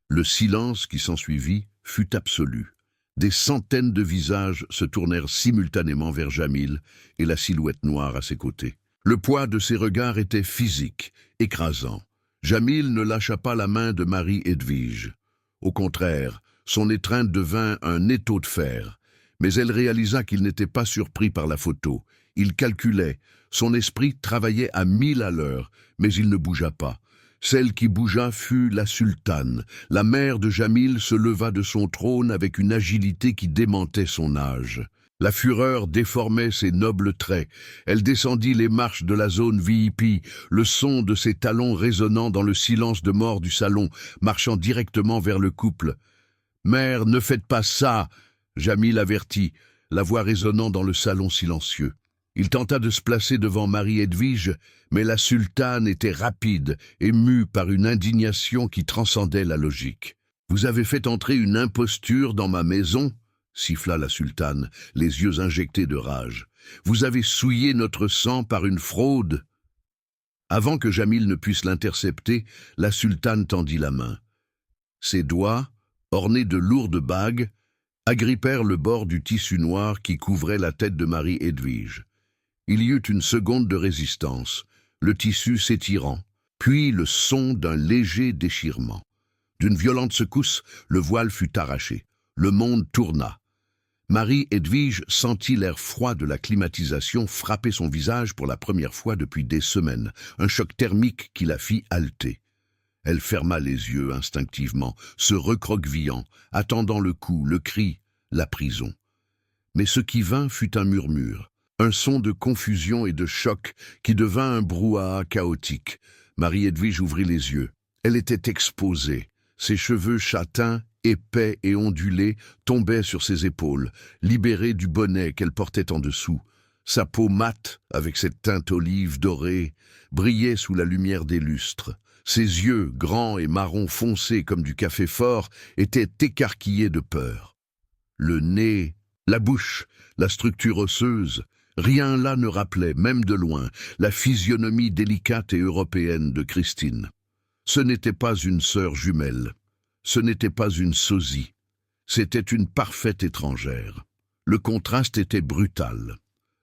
Le silence qui s'ensuivit fut absolu. Des centaines de visages se tournèrent simultanément vers Jamil et la silhouette noire à ses côtés. Le poids de ses regards était physique, écrasant. Jamil ne lâcha pas la main de Marie-Edwige. Au contraire, son étreinte devint un étau de fer. Mais elle réalisa qu'il n'était pas surpris par la photo. Il calculait. Son esprit travaillait à 1000 à l'heure, mais il ne bougea pas. Celle qui bougea fut la sultane. La mère de Jamil se leva de son trône avec une agilité qui démentait son âge. La fureur déformait ses nobles traits. Elle descendit les marches de la zone VIP, le son de ses talons résonnant dans le silence de mort du salon, marchant directement vers le couple. « Mère, ne faites pas ça !» Jamil avertit, la voix résonnant dans le salon silencieux. Il tenta de se placer devant Marie-Edwige, mais la sultane était rapide et mue par une indignation qui transcendait la logique. « Vous avez fait entrer une imposture dans ma maison ?» siffla la sultane, les yeux injectés de rage. « Vous avez souillé notre sang par une fraude !» Avant que Jamil ne puisse l'intercepter, la sultane tendit la main. Ses doigts, ornés de lourdes bagues, agrippèrent le bord du tissu noir qui couvrait la tête de Marie-Edwige. Il y eut une seconde de résistance, le tissu s'étirant, puis le son d'un léger déchirement. D'une violente secousse, le voile fut arraché. Le monde tourna. Marie-Edwige sentit l'air froid de la climatisation frapper son visage pour la première fois depuis des semaines, un choc thermique qui la fit halter. Elle ferma les yeux instinctivement, se recroquevillant, attendant le coup, le cri, la prison. Mais ce qui vint fut un murmure, un son de confusion et de choc qui devint un brouhaha chaotique. Marie-Edwige ouvrit les yeux. Elle était exposée. Ses cheveux châtains, épais et ondulés, tombaient sur ses épaules, libérés du bonnet qu'elle portait en dessous. Sa peau mate, avec cette teinte olive dorée, brillait sous la lumière des lustres. Ses yeux, grands et marron foncé comme du café fort, étaient écarquillés de peur. Le nez, la bouche, la structure osseuse, rien là ne rappelait, même de loin, la physionomie délicate et européenne de Christine. Ce n'était pas une sœur jumelle, ce n'était pas une sosie, c'était une parfaite étrangère. Le contraste était brutal.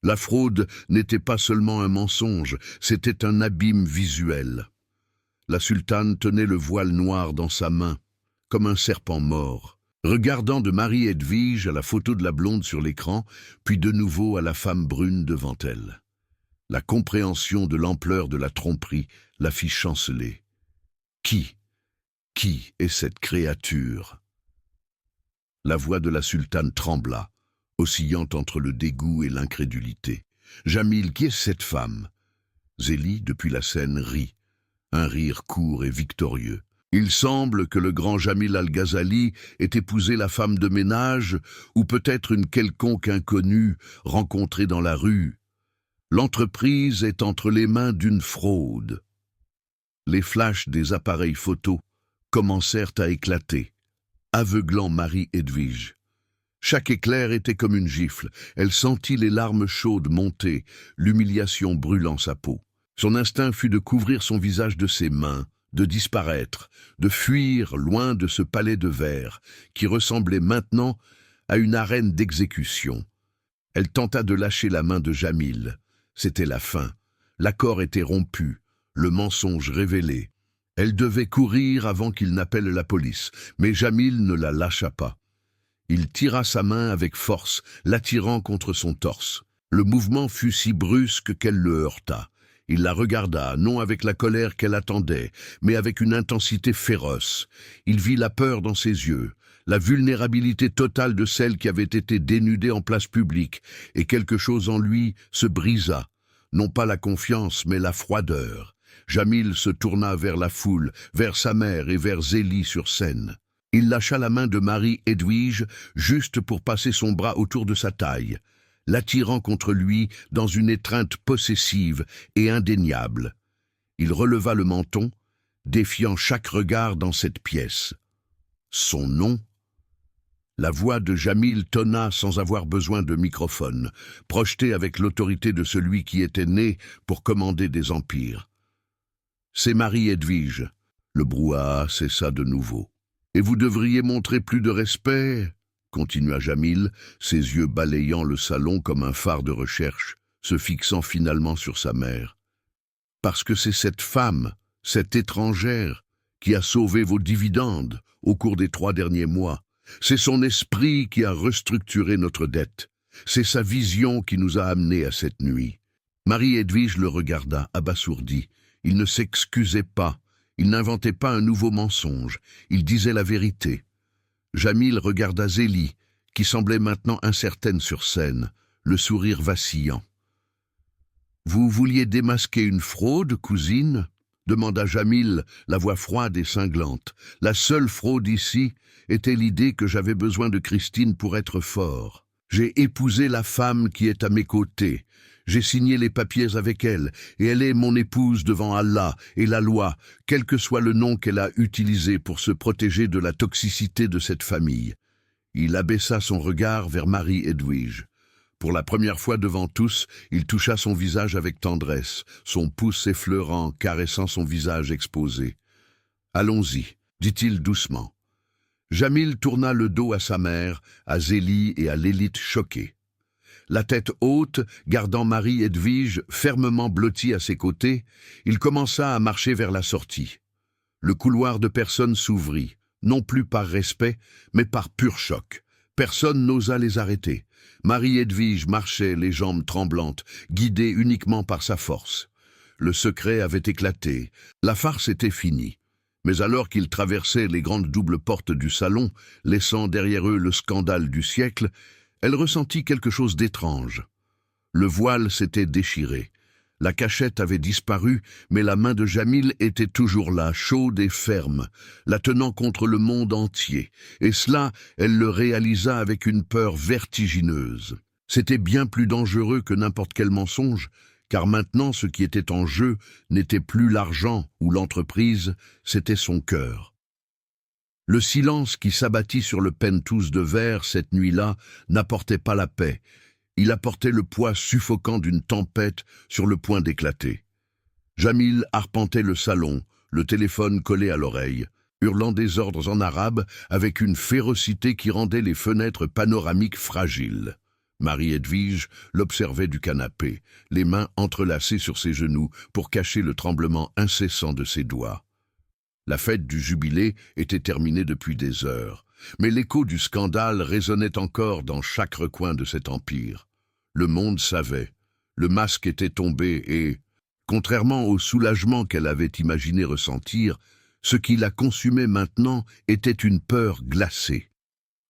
La fraude n'était pas seulement un mensonge, c'était un abîme visuel. La sultane tenait le voile noir dans sa main, comme un serpent mort, regardant de Marie-Edwige à la photo de la blonde sur l'écran, puis de nouveau à la femme brune devant elle. La compréhension de l'ampleur de la tromperie la fit chanceler. Qui est cette créature? La voix de la sultane trembla, oscillant entre le dégoût et l'incrédulité. Jamil, qui est cette femme? Zélie, depuis la scène, rit. Un rire court et victorieux. Il semble que le grand Jamil Al-Ghazali ait épousé la femme de ménage ou peut-être une quelconque inconnue rencontrée dans la rue. L'entreprise est entre les mains d'une fraude. Les flashs des appareils photo commencèrent à éclater, aveuglant Marie-Edwige. Chaque éclair était comme une gifle. Elle sentit les larmes chaudes monter, l'humiliation brûlant sa peau. Son instinct fut de couvrir son visage de ses mains, de disparaître, de fuir loin de ce palais de verre, qui ressemblait maintenant à une arène d'exécution. Elle tenta de lâcher la main de Jamil. C'était la fin. L'accord était rompu, le mensonge révélé. Elle devait courir avant qu'il n'appelle la police, mais Jamil ne la lâcha pas. Il tira sa main avec force, l'attirant contre son torse. Le mouvement fut si brusque qu'elle le heurta. Il la regarda, non avec la colère qu'elle attendait, mais avec une intensité féroce. Il vit la peur dans ses yeux, la vulnérabilité totale de celle qui avait été dénudée en place publique, et quelque chose en lui se brisa. Non pas la confiance, mais la froideur. Jamil se tourna vers la foule, vers sa mère et vers Zélie sur scène. Il lâcha la main de Marie-Edwige juste pour passer son bras autour de sa taille, l'attirant contre lui dans une étreinte possessive et indéniable. Il releva le menton, défiant chaque regard dans cette pièce. Son nom? La voix de Jamil tonna sans avoir besoin de microphone, projetée avec l'autorité de celui qui était né pour commander des empires. C'est Marie-Edwige. Le brouhaha cessa de nouveau. « Et vous devriez montrer plus de respect », continua Jamil, ses yeux balayant le salon comme un phare de recherche, se fixant finalement sur sa mère. « Parce que c'est cette femme, cette étrangère, qui a sauvé vos dividendes au cours des 3 derniers mois. C'est son esprit qui a restructuré notre dette. C'est sa vision qui nous a amenés à cette nuit. » Marie-Edwige le regarda, abasourdie. Il ne s'excusait pas. Il n'inventait pas un nouveau mensonge, il disait la vérité. Jamil regarda Zélie, qui semblait maintenant incertaine sur scène, le sourire vacillant. « Vous vouliez démasquer une fraude, cousine ?» demanda Jamil, la voix froide et cinglante. « La seule fraude ici était l'idée que j'avais besoin de Christine pour être fort. J'ai épousé la femme qui est à mes côtés. J'ai signé les papiers avec elle, et elle est mon épouse devant Allah et la loi, quel que soit le nom qu'elle a utilisé pour se protéger de la toxicité de cette famille. » Il abaissa son regard vers Marie-Edwige. Pour la première fois devant tous, il toucha son visage avec tendresse, son pouce effleurant, caressant son visage exposé. « Allons-y, » dit-il doucement. Jamil tourna le dos à sa mère, à Zélie et à l'élite choquée. La tête haute, gardant Marie-Edwige fermement blottie à ses côtés, il commença à marcher vers la sortie. Le couloir de personnes s'ouvrit, non plus par respect, mais par pur choc. Personne n'osa les arrêter. Marie-Edwige marchait, les jambes tremblantes, guidée uniquement par sa force. Le secret avait éclaté, la farce était finie. Mais alors qu'ils traversaient les grandes doubles portes du salon, laissant derrière eux le scandale du siècle, elle ressentit quelque chose d'étrange. Le voile s'était déchiré. La cachette avait disparu, mais la main de Jamil était toujours là, chaude et ferme, la tenant contre le monde entier. Et cela, elle le réalisa avec une peur vertigineuse. C'était bien plus dangereux que n'importe quel mensonge, car maintenant ce qui était en jeu n'était plus l'argent ou l'entreprise, c'était son cœur. Le silence qui s'abattit sur le penthouse de verre cette nuit-là n'apportait pas la paix. Il apportait le poids suffocant d'une tempête sur le point d'éclater. Jamil arpentait le salon, le téléphone collé à l'oreille, hurlant des ordres en arabe avec une férocité qui rendait les fenêtres panoramiques fragiles. Marie-Edwige l'observait du canapé, les mains entrelacées sur ses genoux pour cacher le tremblement incessant de ses doigts. La fête du jubilé était terminée depuis des heures, mais l'écho du scandale résonnait encore dans chaque recoin de cet empire. Le monde savait, le masque était tombé et, contrairement au soulagement qu'elle avait imaginé ressentir, ce qui la consumait maintenant était une peur glacée.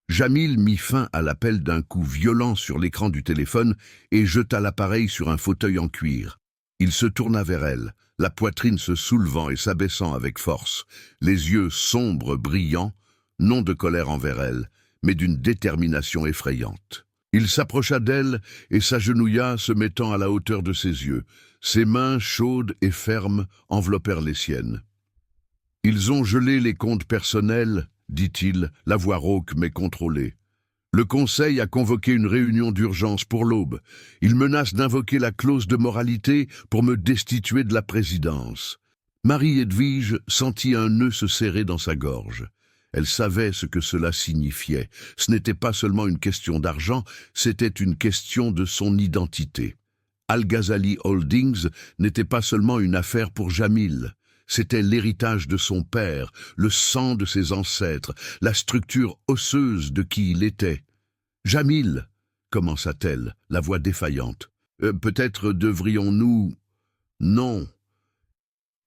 Jamil mit fin à l'appel d'un coup violent sur l'écran du téléphone et jeta l'appareil sur un fauteuil en cuir. Il se tourna vers elle, la poitrine se soulevant et s'abaissant avec force, les yeux sombres brillants, non de colère envers elle, mais d'une détermination effrayante. Il s'approcha d'elle et s'agenouilla, se mettant à la hauteur de ses yeux. Ses mains chaudes et fermes enveloppèrent les siennes. « Ils ont gelé les comptes personnels, » dit-il, la voix rauque mais contrôlée. Le Conseil a convoqué une réunion d'urgence pour l'aube. Il menace d'invoquer la clause de moralité pour me destituer de la présidence. Marie-Edwige sentit un nœud se serrer dans sa gorge. Elle savait ce que cela signifiait. Ce n'était pas seulement une question d'argent, c'était une question de son identité. Al-Ghazali Holdings n'était pas seulement une affaire pour Jamil. C'était l'héritage de son père, le sang de ses ancêtres, la structure osseuse de qui il était. « Jamil !» commença-t-elle, la voix défaillante. « Peut-être devrions-nous… » « Non. »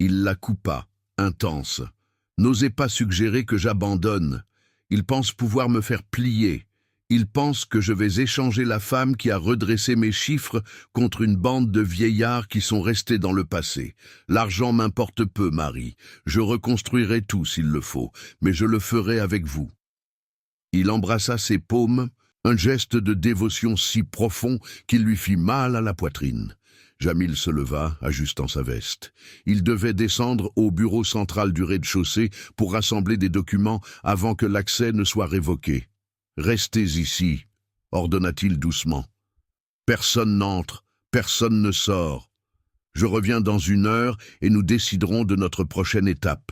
Il la coupa, intense. « N'osez pas suggérer que j'abandonne. Il pense pouvoir me faire plier. Il pense que je vais échanger la femme qui a redressé mes chiffres contre une bande de vieillards qui sont restés dans le passé. L'argent m'importe peu, Marie. Je reconstruirai tout s'il le faut, mais je le ferai avec vous. » Il embrassa ses paumes, un geste de dévotion si profond qu'il lui fit mal à la poitrine. Jamil se leva, ajustant sa veste. Il devait descendre au bureau central du rez-de-chaussée pour rassembler des documents avant que l'accès ne soit révoqué. « Restez ici », ordonna-t-il doucement. « Personne n'entre, personne ne sort. Je reviens dans 1 heure et nous déciderons de notre prochaine étape.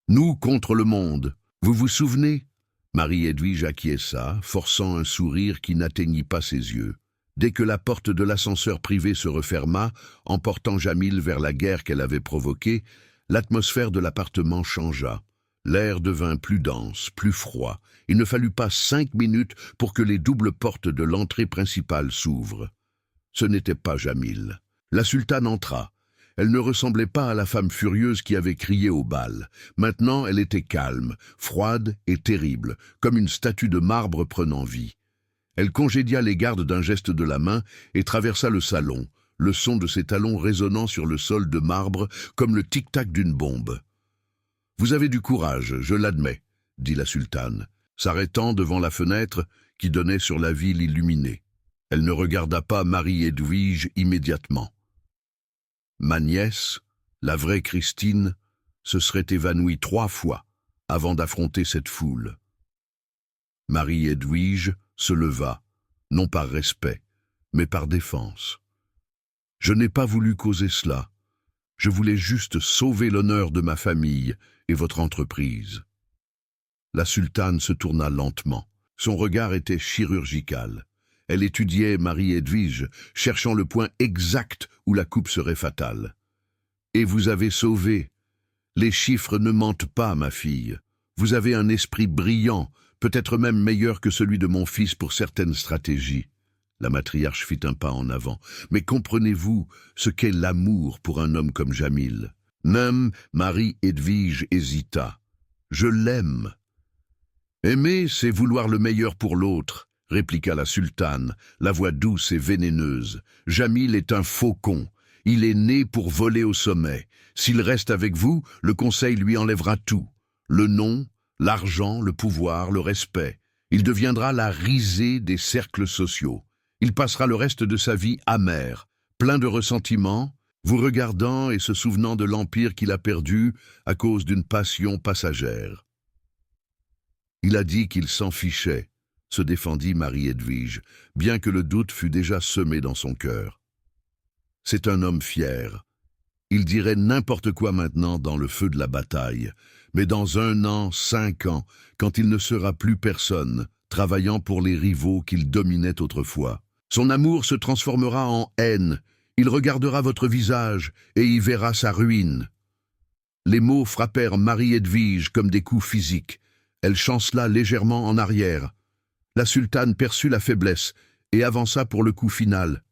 Nous contre le monde. Vous vous souvenez ?» Marie-Edwige acquiesça, forçant un sourire qui n'atteignit pas ses yeux. Dès que la porte de l'ascenseur privé se referma, emportant Jamil vers la guerre qu'elle avait provoquée, l'atmosphère de l'appartement changea. L'air devint plus dense, plus froid. Il ne fallut pas 5 minutes pour que les doubles portes de l'entrée principale s'ouvrent. Ce n'était pas Jamil. La sultane entra. Elle ne ressemblait pas à la femme furieuse qui avait crié au bal. Maintenant, elle était calme, froide et terrible, comme une statue de marbre prenant vie. Elle congédia les gardes d'un geste de la main et traversa le salon, le son de ses talons résonnant sur le sol de marbre comme le tic-tac d'une bombe. « Vous avez du courage, je l'admets, » dit la sultane, s'arrêtant devant la fenêtre qui donnait sur la ville illuminée. Elle ne regarda pas Marie-Edwige immédiatement. Ma nièce, la vraie Christine, se serait évanouie 3 fois avant d'affronter cette foule. Marie-Edwige se leva, non par respect, mais par défense. « Je n'ai pas voulu causer cela. Je voulais juste sauver l'honneur de ma famille et votre entreprise. » La sultane se tourna lentement. Son regard était chirurgical. Elle étudiait Marie-Edwige, cherchant le point exact où la coupe serait fatale. « Et vous avez sauvé. Les chiffres ne mentent pas, ma fille. Vous avez un esprit brillant, peut-être même meilleur que celui de mon fils pour certaines stratégies. » La matriarche fit un pas en avant. « Mais comprenez-vous ce qu'est l'amour pour un homme comme Jamil ?» Même Marie-Edwige hésita. « Je l'aime. »« Aimer, c'est vouloir le meilleur pour l'autre, » répliqua la sultane, la voix douce et vénéneuse. « Jamil est un faucon. Il est né pour voler au sommet. S'il reste avec vous, le conseil lui enlèvera tout. Le nom, l'argent, le pouvoir, le respect. Il deviendra la risée des cercles sociaux. Il passera le reste de sa vie amer, plein de ressentiments, vous regardant et se souvenant de l'empire qu'il a perdu à cause d'une passion passagère. » Il a dit qu'il s'en fichait, se défendit Marie-Edwige, bien que le doute fût déjà semé dans son cœur. C'est un homme fier. Il dirait n'importe quoi maintenant dans le feu de la bataille, mais dans 1 an, 5 ans, quand il ne sera plus personne, travaillant pour les rivaux qu'il dominait autrefois. Son amour se transformera en haine. Il regardera votre visage et y verra sa ruine. Les mots frappèrent Marie-Edwige comme des coups physiques. Elle chancela légèrement en arrière. La sultane perçut la faiblesse et avança pour le coup final.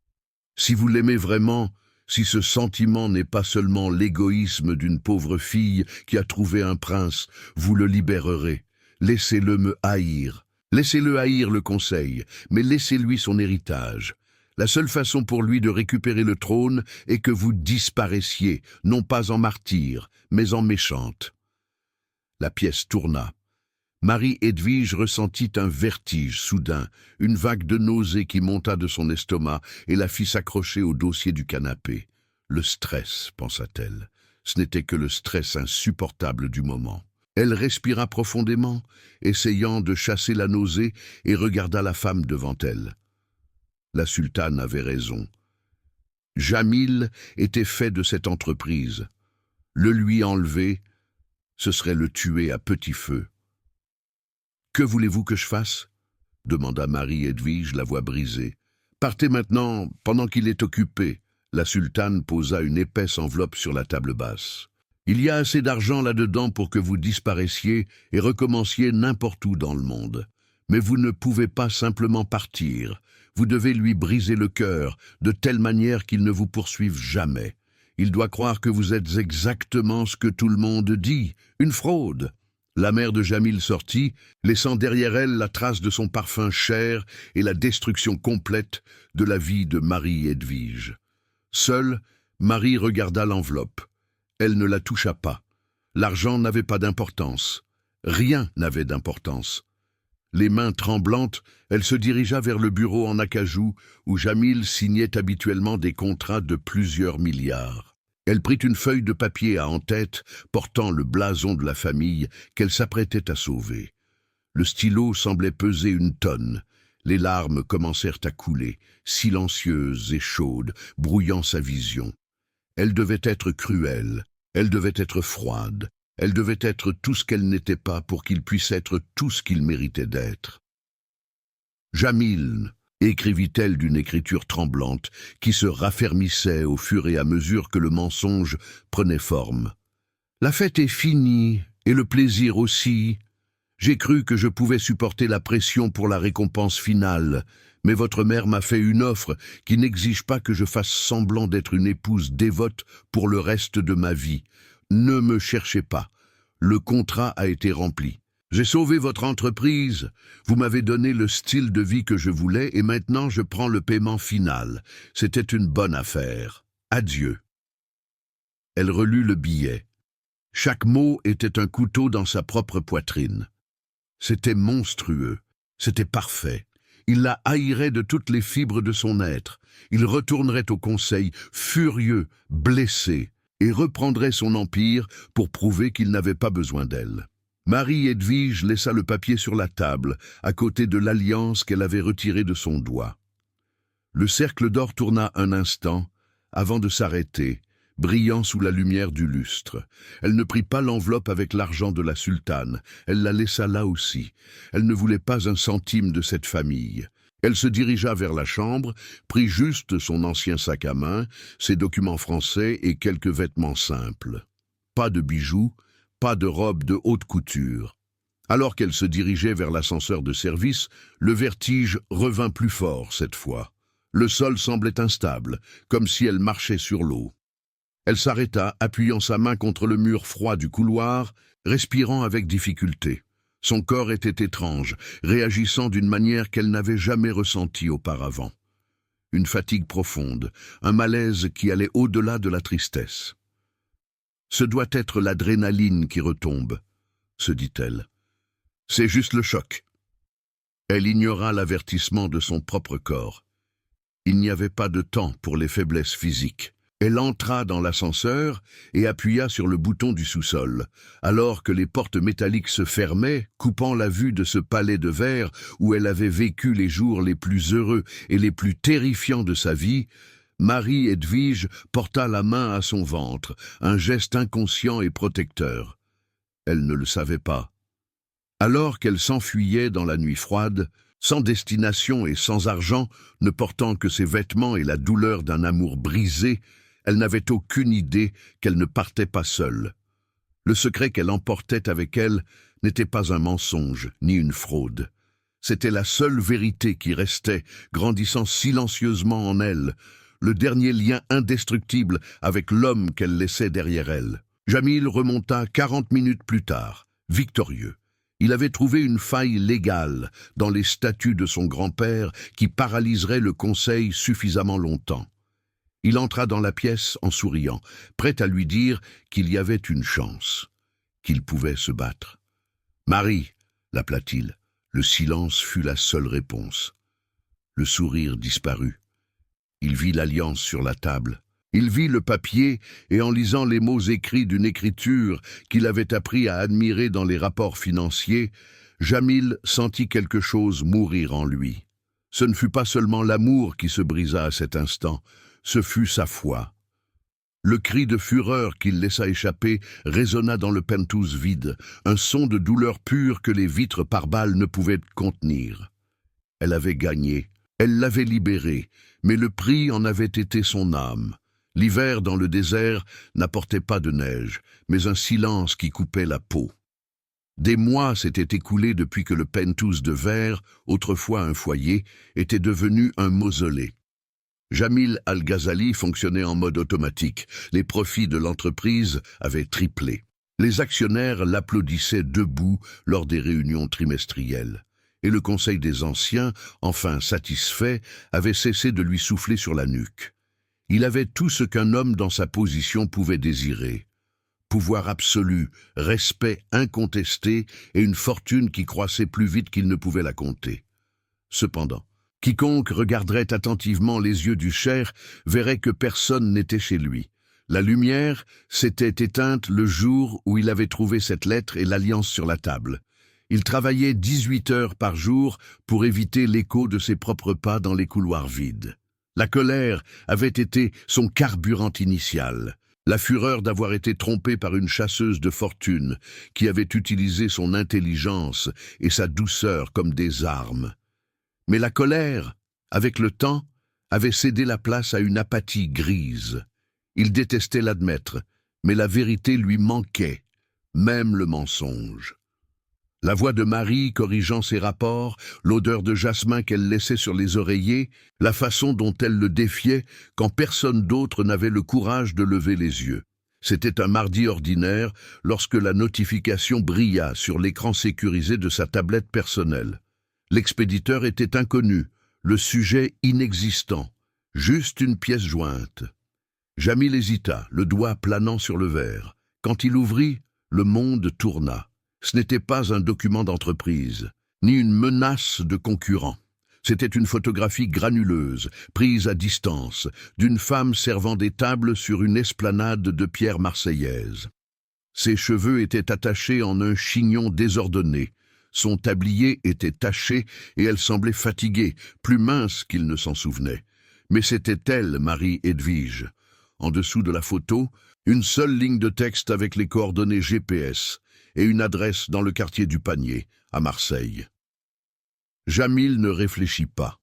« Si vous l'aimez vraiment, si ce sentiment n'est pas seulement l'égoïsme d'une pauvre fille qui a trouvé un prince, vous le libérerez. Laissez-le me haïr. Laissez-le haïr le conseil, mais laissez-lui son héritage. La seule façon pour lui de récupérer le trône est que vous disparaissiez, non pas en martyr, mais en méchante. » La pièce tourna. Marie-Edwige ressentit un vertige soudain, une vague de nausée qui monta de son estomac et la fit s'accrocher au dossier du canapé. Le stress, pensa-t-elle. Ce n'était que le stress insupportable du moment. Elle respira profondément, essayant de chasser la nausée, et regarda la femme devant elle. La sultane avait raison. Jamil était fait de cette entreprise. Le lui enlever, ce serait le tuer à petit feu. « Que voulez-vous que je fasse ?» demanda Marie-Edwige, la voix brisée. « Partez maintenant, pendant qu'il est occupé. » La sultane posa une épaisse enveloppe sur la table basse. « Il y a assez d'argent là-dedans pour que vous disparaissiez et recommenciez n'importe où dans le monde. Mais vous ne pouvez pas simplement partir. Vous devez lui briser le cœur, de telle manière qu'il ne vous poursuive jamais. Il doit croire que vous êtes exactement ce que tout le monde dit, une fraude. » La mère de Jamil sortit, laissant derrière elle la trace de son parfum cher et la destruction complète de la vie de Marie-Edwige. Seule, Marie regarda l'enveloppe. Elle ne la toucha pas. L'argent n'avait pas d'importance. Rien n'avait d'importance. Les mains tremblantes, elle se dirigea vers le bureau en acajou où Jamil signait habituellement des contrats de plusieurs milliards. Elle prit une feuille de papier à en-tête, portant le blason de la famille qu'elle s'apprêtait à sauver. Le stylo semblait peser une tonne. Les larmes commencèrent à couler, silencieuses et chaudes, brouillant sa vision. Elle devait être cruelle, elle devait être froide, elle devait être tout ce qu'elle n'était pas pour qu'il puisse être tout ce qu'il méritait d'être. « Jamil !» écrivit-elle d'une écriture tremblante qui se raffermissait au fur et à mesure que le mensonge prenait forme. « La fête est finie, et le plaisir aussi. J'ai cru que je pouvais supporter la pression pour la récompense finale, mais votre mère m'a fait une offre qui n'exige pas que je fasse semblant d'être une épouse dévote pour le reste de ma vie. Ne me cherchez pas. Le contrat a été rempli. J'ai sauvé votre entreprise, vous m'avez donné le style de vie que je voulais et maintenant je prends le paiement final. C'était une bonne affaire. Adieu. » Elle relut le billet. Chaque mot était un couteau dans sa propre poitrine. C'était monstrueux, c'était parfait. Il la haïrait de toutes les fibres de son être. Il retournerait au conseil, furieux, blessé, et reprendrait son empire pour prouver qu'il n'avait pas besoin d'elle. Marie-Edwige laissa le papier sur la table, à côté de l'alliance qu'elle avait retirée de son doigt. Le cercle d'or tourna un instant, avant de s'arrêter, brillant sous la lumière du lustre. Elle ne prit pas l'enveloppe avec l'argent de la sultane, elle la laissa là aussi. Elle ne voulait pas un centime de cette famille. Elle se dirigea vers la chambre, prit juste son ancien sac à main, ses documents français et quelques vêtements simples. Pas de bijoux, pas de robe de haute couture. Alors qu'elle se dirigeait vers l'ascenseur de service, le vertige revint plus fort cette fois. Le sol semblait instable, comme si elle marchait sur l'eau. Elle s'arrêta, appuyant sa main contre le mur froid du couloir, respirant avec difficulté. Son corps était étrange, réagissant d'une manière qu'elle n'avait jamais ressentie auparavant. Une fatigue profonde, un malaise qui allait au-delà de la tristesse. « Ce doit être l'adrénaline qui retombe, » se dit-elle. « C'est juste le choc. » Elle ignora l'avertissement de son propre corps. Il n'y avait pas de temps pour les faiblesses physiques. Elle entra dans l'ascenseur et appuya sur le bouton du sous-sol, alors que les portes métalliques se fermaient, coupant la vue de ce palais de verre où elle avait vécu les jours les plus heureux et les plus terrifiants de sa vie. Marie-Edwige porta la main à son ventre, un geste inconscient et protecteur. Elle ne le savait pas. Alors qu'elle s'enfuyait dans la nuit froide, sans destination et sans argent, ne portant que ses vêtements et la douleur d'un amour brisé, elle n'avait aucune idée qu'elle ne partait pas seule. Le secret qu'elle emportait avec elle n'était pas un mensonge ni une fraude. C'était la seule vérité qui restait, grandissant silencieusement en elle, le dernier lien indestructible avec l'homme qu'elle laissait derrière elle. Jamil remonta 40 minutes plus tard, victorieux. Il avait trouvé une faille légale dans les statuts de son grand-père qui paralyserait le conseil suffisamment longtemps. Il entra dans la pièce en souriant, prêt à lui dire qu'il y avait une chance, qu'il pouvait se battre. « Marie !» l'appela-t-il. Le silence fut la seule réponse. Le sourire disparut. Il vit l'alliance sur la table. Il vit le papier et en lisant les mots écrits d'une écriture qu'il avait appris à admirer dans les rapports financiers, Jamil sentit quelque chose mourir en lui. Ce ne fut pas seulement l'amour qui se brisa à cet instant, ce fut sa foi. Le cri de fureur qu'il laissa échapper résonna dans le penthouse vide, un son de douleur pure que les vitres par balles ne pouvaient contenir. Elle avait gagné, elle l'avait libéré, mais le prix en avait été son âme. L'hiver dans le désert n'apportait pas de neige, mais un silence qui coupait la peau. Des mois s'étaient écoulés depuis que le penthouse de verre, autrefois un foyer, était devenu un mausolée. Jamil Al-Ghazali fonctionnait en mode automatique. Les profits de l'entreprise avaient triplé. Les actionnaires l'applaudissaient debout lors des réunions trimestrielles. Et le Conseil des Anciens, enfin satisfait, avait cessé de lui souffler sur la nuque. Il avait tout ce qu'un homme dans sa position pouvait désirer. Pouvoir absolu, respect incontesté et une fortune qui croissait plus vite qu'il ne pouvait la compter. Cependant, quiconque regarderait attentivement les yeux du Cheikh verrait que personne n'était chez lui. La lumière s'était éteinte le jour où il avait trouvé cette lettre et l'alliance sur la table. Il travaillait 18 heures par jour pour éviter l'écho de ses propres pas dans les couloirs vides. La colère avait été son carburant initial, la fureur d'avoir été trompé par une chasseuse de fortune qui avait utilisé son intelligence et sa douceur comme des armes. Mais la colère, avec le temps, avait cédé la place à une apathie grise. Il détestait l'admettre, mais la vérité lui manquait, même le mensonge. La voix de Marie corrigeant ses rapports, l'odeur de jasmin qu'elle laissait sur les oreillers, la façon dont elle le défiait quand personne d'autre n'avait le courage de lever les yeux. C'était un mardi ordinaire lorsque la notification brilla sur l'écran sécurisé de sa tablette personnelle. L'expéditeur était inconnu, le sujet inexistant, juste une pièce jointe. Jamil hésita, le doigt planant sur le verre. Quand il ouvrit, le monde tourna. Ce n'était pas un document d'entreprise, ni une menace de concurrent. C'était une photographie granuleuse, prise à distance, d'une femme servant des tables sur une esplanade de pierre marseillaise. Ses cheveux étaient attachés en un chignon désordonné. Son tablier était taché et elle semblait fatiguée, plus mince qu'il ne s'en souvenait. Mais c'était elle, Marie-Edwige. En dessous de la photo, une seule ligne de texte avec les coordonnées GPS et une adresse dans le quartier du Panier, à Marseille. Jamil ne réfléchit pas.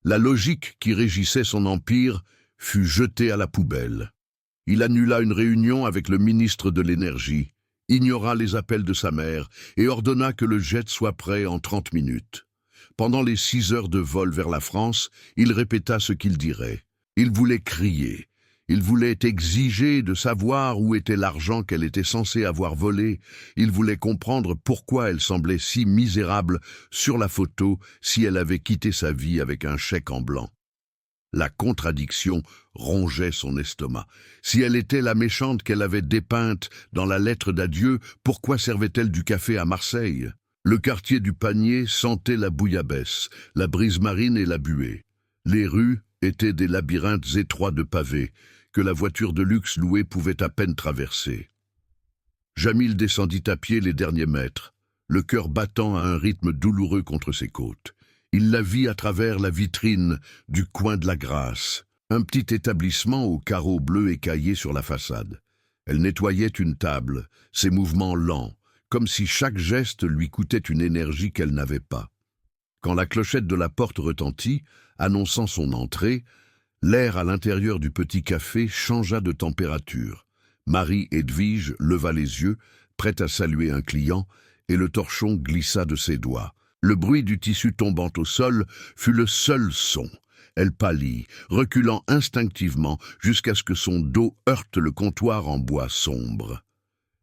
La logique qui régissait son empire fut jetée à la poubelle. Il annula une réunion avec le ministre de l'Énergie, ignora les appels de sa mère et ordonna que le jet soit prêt en 30 minutes. Pendant les 6 heures de vol vers la France, il répéta ce qu'il dirait. Il voulait crier. Il voulait exiger de savoir où était l'argent qu'elle était censée avoir volé. Il voulait comprendre pourquoi elle semblait si misérable sur la photo si elle avait quitté sa vie avec un chèque en blanc. La contradiction rongeait son estomac. Si elle était la méchante qu'elle avait dépeinte dans la lettre d'adieu, pourquoi servait-elle du café à Marseille? Le quartier du Panier sentait la bouillabaisse, la brise marine et la buée. Les rues étaient des labyrinthes étroits de pavés que la voiture de luxe louée pouvait à peine traverser. Jamil descendit à pied les derniers mètres, le cœur battant à un rythme douloureux contre ses côtes. Il la vit à travers la vitrine du coin de la Grâce, un petit établissement aux carreaux bleus écaillés sur la façade. Elle nettoyait une table, ses mouvements lents, comme si chaque geste lui coûtait une énergie qu'elle n'avait pas. Quand la clochette de la porte retentit, annonçant son entrée, l'air à l'intérieur du petit café changea de température. Marie-Edwige leva les yeux, prête à saluer un client, et le torchon glissa de ses doigts. Le bruit du tissu tombant au sol fut le seul son. Elle pâlit, reculant instinctivement jusqu'à ce que son dos heurte le comptoir en bois sombre.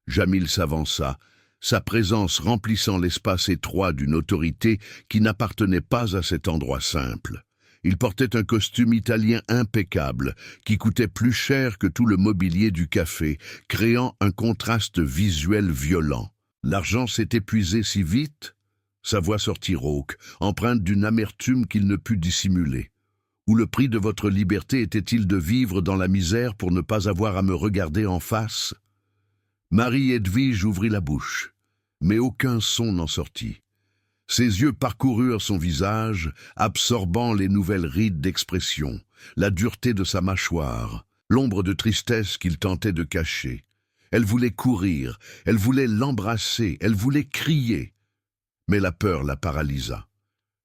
Jamil s'avança, sa présence remplissant l'espace étroit d'une autorité qui n'appartenait pas à cet endroit simple. Il portait un costume italien impeccable, qui coûtait plus cher que tout le mobilier du café, créant un contraste visuel violent. L'argent s'est épuisé si vite? Sa voix sortit rauque, empreinte d'une amertume qu'il ne put dissimuler. Ou le prix de votre liberté était-il de vivre dans la misère pour ne pas avoir à me regarder en face? Marie-Edwige ouvrit la bouche, mais aucun son n'en sortit. Ses yeux parcoururent son visage, absorbant les nouvelles rides d'expression, la dureté de sa mâchoire, l'ombre de tristesse qu'il tentait de cacher. Elle voulait courir, elle voulait l'embrasser, elle voulait crier. Mais la peur la paralysa.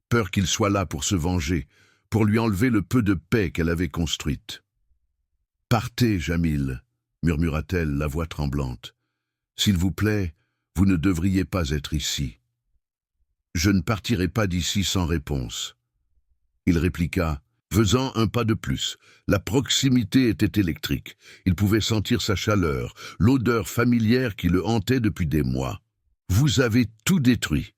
Peur qu'il soit là pour se venger, pour lui enlever le peu de paix qu'elle avait construite. « Partez, Jamil, murmura-t-elle, la voix tremblante. S'il vous plaît, vous ne devriez pas être ici. Je ne partirai pas d'ici sans réponse. Il répliqua, faisant un pas de plus. La proximité était électrique. Il pouvait sentir sa chaleur, l'odeur familière qui le hantait depuis des mois. Vous avez tout détruit.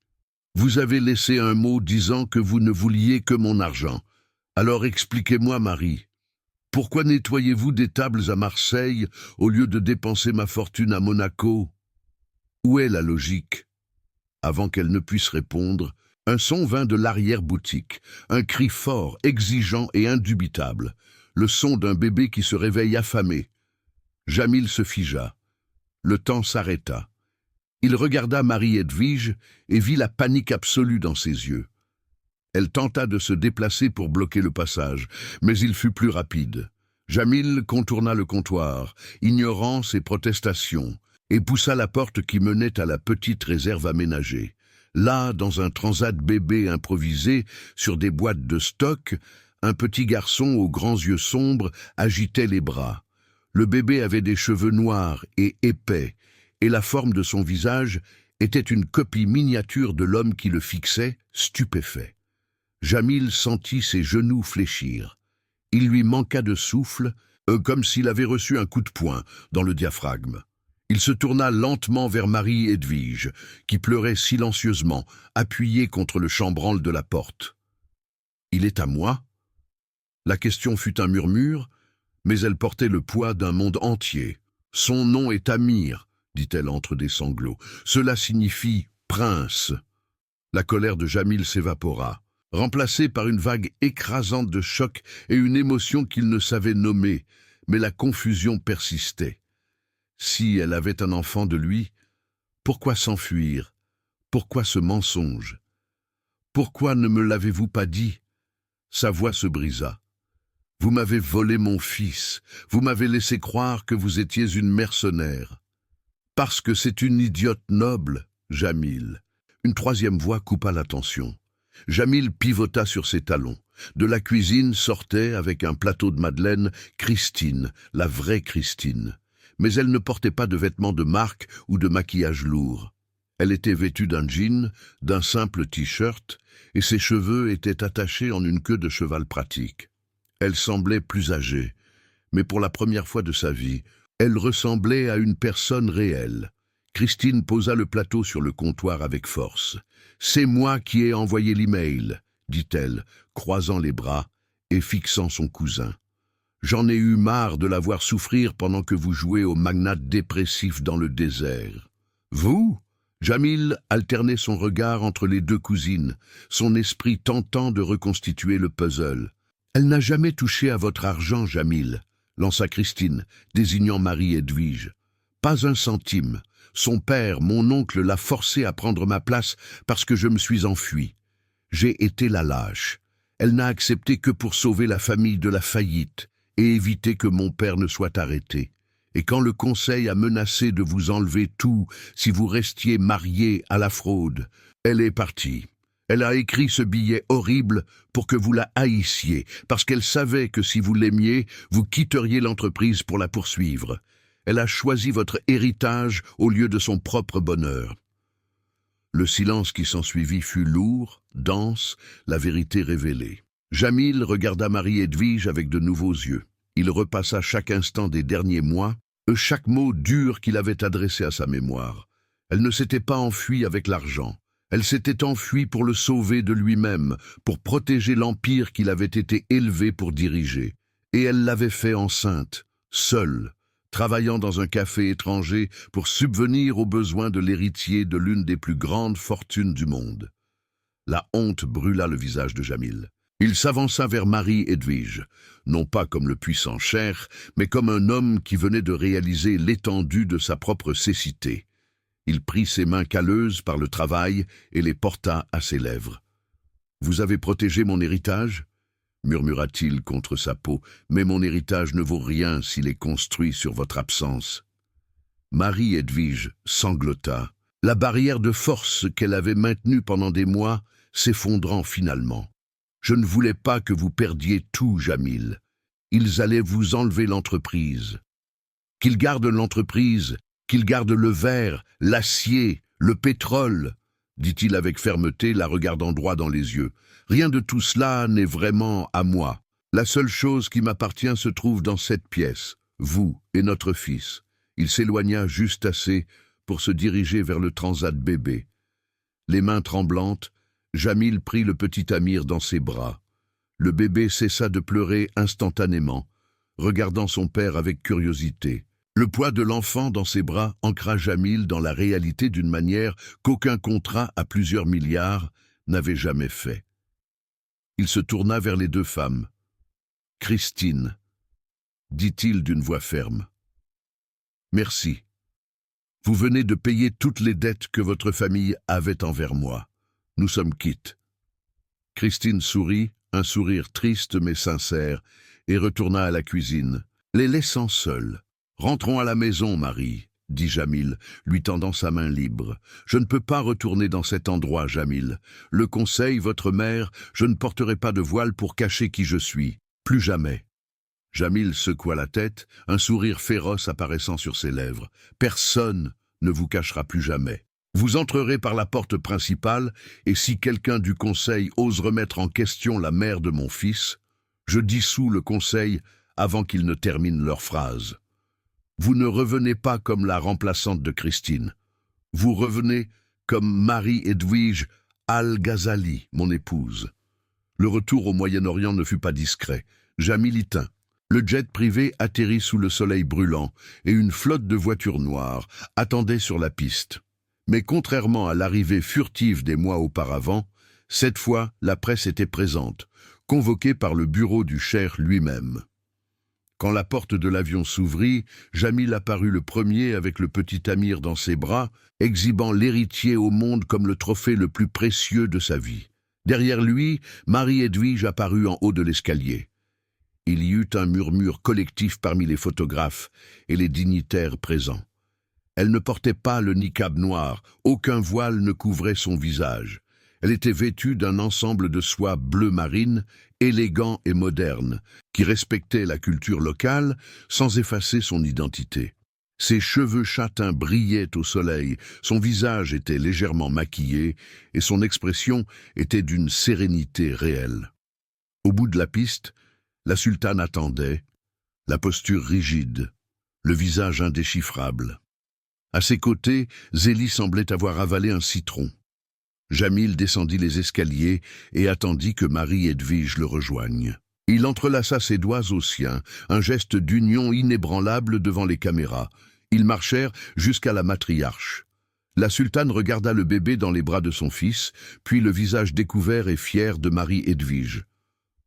Vous avez laissé un mot disant que vous ne vouliez que mon argent. Alors expliquez-moi, Marie. Pourquoi nettoyez-vous des tables à Marseille au lieu de dépenser ma fortune à Monaco? Où est la logique? Avant qu'elle ne puisse répondre, un son vint de l'arrière-boutique, un cri fort, exigeant et indubitable, le son d'un bébé qui se réveille affamé. Jamil se figea. Le temps s'arrêta. Il regarda Marie-Edwige et vit la panique absolue dans ses yeux. Elle tenta de se déplacer pour bloquer le passage, mais il fut plus rapide. Jamil contourna le comptoir, ignorant ses protestations, et poussa la porte qui menait à la petite réserve aménagée. Là, dans un transat bébé improvisé, sur des boîtes de stock, un petit garçon aux grands yeux sombres agitait les bras. Le bébé avait des cheveux noirs et épais, et la forme de son visage était une copie miniature de l'homme qui le fixait, stupéfait. Jamil sentit ses genoux fléchir. Il lui manqua de souffle, comme s'il avait reçu un coup de poing dans le diaphragme. Il se tourna lentement vers Marie-Edwige, qui pleurait silencieusement, appuyée contre le chambranle de la porte. « Il est à moi ?» La question fut un murmure, mais elle portait le poids d'un monde entier. « Son nom est Amir », dit-elle entre des sanglots. « Cela signifie « prince ». La colère de Jamil s'évapora, remplacée par une vague écrasante de choc et une émotion qu'il ne savait nommer, mais la confusion persistait. Si elle avait un enfant de lui, pourquoi s'enfuir? Pourquoi ce mensonge? Pourquoi ne me l'avez-vous pas dit? Sa voix se brisa. Vous m'avez volé mon fils, vous m'avez laissé croire que vous étiez une mercenaire. Parce que c'est une idiote noble, Jamil. Une troisième voix coupa l'attention. Jamil pivota sur ses talons. De la cuisine sortait, avec un plateau de madeleine, Christine, la vraie Christine. Mais elle ne portait pas de vêtements de marque ou de maquillage lourd. Elle était vêtue d'un jean, d'un simple t-shirt, et ses cheveux étaient attachés en une queue de cheval pratique. Elle semblait plus âgée, mais pour la première fois de sa vie, elle ressemblait à une personne réelle. Christine posa le plateau sur le comptoir avec force. « C'est moi qui ai envoyé l'email », dit-elle, croisant les bras et fixant son cousin. « J'en ai eu marre de la voir souffrir pendant que vous jouez au magnate dépressif dans le désert. »« Vous ?» Jamil alternait son regard entre les deux cousines, son esprit tentant de reconstituer le puzzle. « Elle n'a jamais touché à votre argent, Jamil », lança Christine, désignant Marie-Edwige. « Pas un centime. Son père, mon oncle, l'a forcée à prendre ma place parce que je me suis enfui. J'ai été la lâche. Elle n'a accepté que pour sauver la famille de la faillite et éviter que mon père ne soit arrêté. Et quand le conseil a menacé de vous enlever tout si vous restiez mariés à la fraude, elle est partie. Elle a écrit ce billet horrible pour que vous la haïssiez, parce qu'elle savait que si vous l'aimiez, vous quitteriez l'entreprise pour la poursuivre. Elle a choisi votre héritage au lieu de son propre bonheur. » Le silence qui s'ensuivit fut lourd, dense, la vérité révélée. Jamil regarda Marie-Edwige avec de nouveaux yeux. Il repassa chaque instant des derniers mois, chaque mot dur qu'il avait adressé à sa mémoire. Elle ne s'était pas enfuie avec l'argent. Elle s'était enfuie pour le sauver de lui-même, pour protéger l'empire qu'il avait été élevé pour diriger. Et elle l'avait fait enceinte, seule, travaillant dans un café étranger pour subvenir aux besoins de l'héritier de l'une des plus grandes fortunes du monde. La honte brûla le visage de Jamil. Il s'avança vers Marie-Edwige, non pas comme le puissant Cher, mais comme un homme qui venait de réaliser l'étendue de sa propre cécité. Il prit ses mains calleuses par le travail et les porta à ses lèvres. « Vous avez protégé mon héritage ? murmura-t-il contre sa peau, mais mon héritage ne vaut rien s'il est construit sur votre absence. Marie-Edwige sanglota, la barrière de force qu'elle avait maintenue pendant des mois s'effondrant finalement. Je ne voulais pas que vous perdiez tout, Jamil. Ils allaient vous enlever l'entreprise. Qu'ils gardent l'entreprise, qu'ils gardent le verre, l'acier, le pétrole, dit-il avec fermeté, la regardant droit dans les yeux. Rien de tout cela n'est vraiment à moi. La seule chose qui m'appartient se trouve dans cette pièce, vous et notre fils. Il s'éloigna juste assez pour se diriger vers le transat bébé. Les mains tremblantes, Jamil prit le petit Amir dans ses bras. Le bébé cessa de pleurer instantanément, regardant son père avec curiosité. Le poids de l'enfant dans ses bras ancra Jamil dans la réalité d'une manière qu'aucun contrat à plusieurs milliards n'avait jamais fait. Il se tourna vers les deux femmes. « Christine, dit-il d'une voix ferme. Merci. Vous venez de payer toutes les dettes que votre famille avait envers moi. Nous sommes quittes. » Christine sourit, un sourire triste mais sincère, et retourna à la cuisine, les laissant seuls. « Rentrons à la maison, Marie, » dit Jamil, lui tendant sa main libre. « Je ne peux pas retourner dans cet endroit, Jamil. Le conseil, votre mère, je ne porterai pas de voile pour cacher qui je suis. Plus jamais. » Jamil secoua la tête, un sourire féroce apparaissant sur ses lèvres. « Personne ne vous cachera plus jamais. Vous entrerez par la porte principale, et si quelqu'un du conseil ose remettre en question la mère de mon fils, je dissous le conseil avant qu'ils ne terminent leur phrase. Vous ne revenez pas comme la remplaçante de Christine. Vous revenez comme Marie-Edwige Al-Ghazali, mon épouse. » Le retour au Moyen-Orient ne fut pas discret. Jamil y tint. Le jet privé atterrit sous le soleil brûlant, et une flotte de voitures noires attendait sur la piste. Mais contrairement à l'arrivée furtive des mois auparavant, cette fois, la presse était présente, convoquée par le bureau du cheikh lui-même. Quand la porte de l'avion s'ouvrit, Jamil apparut le premier avec le petit Amir dans ses bras, exhibant l'héritier au monde comme le trophée le plus précieux de sa vie. Derrière lui, Marie-Edwige apparut en haut de l'escalier. Il y eut un murmure collectif parmi les photographes et les dignitaires présents. Elle ne portait pas le niqab noir, aucun voile ne couvrait son visage. Elle était vêtue d'un ensemble de soie bleu marine, élégant et moderne, qui respectait la culture locale sans effacer son identité. Ses cheveux châtains brillaient au soleil, son visage était légèrement maquillé et son expression était d'une sérénité réelle. Au bout de la piste, la sultane attendait, la posture rigide, le visage indéchiffrable. À ses côtés, Zélie semblait avoir avalé un citron. Jamil descendit les escaliers et attendit que Marie-Edwige le rejoigne. Il entrelaça ses doigts aux siens, un geste d'union inébranlable devant les caméras. Ils marchèrent jusqu'à la matriarche. La sultane regarda le bébé dans les bras de son fils, puis le visage découvert et fier de Marie-Edwige.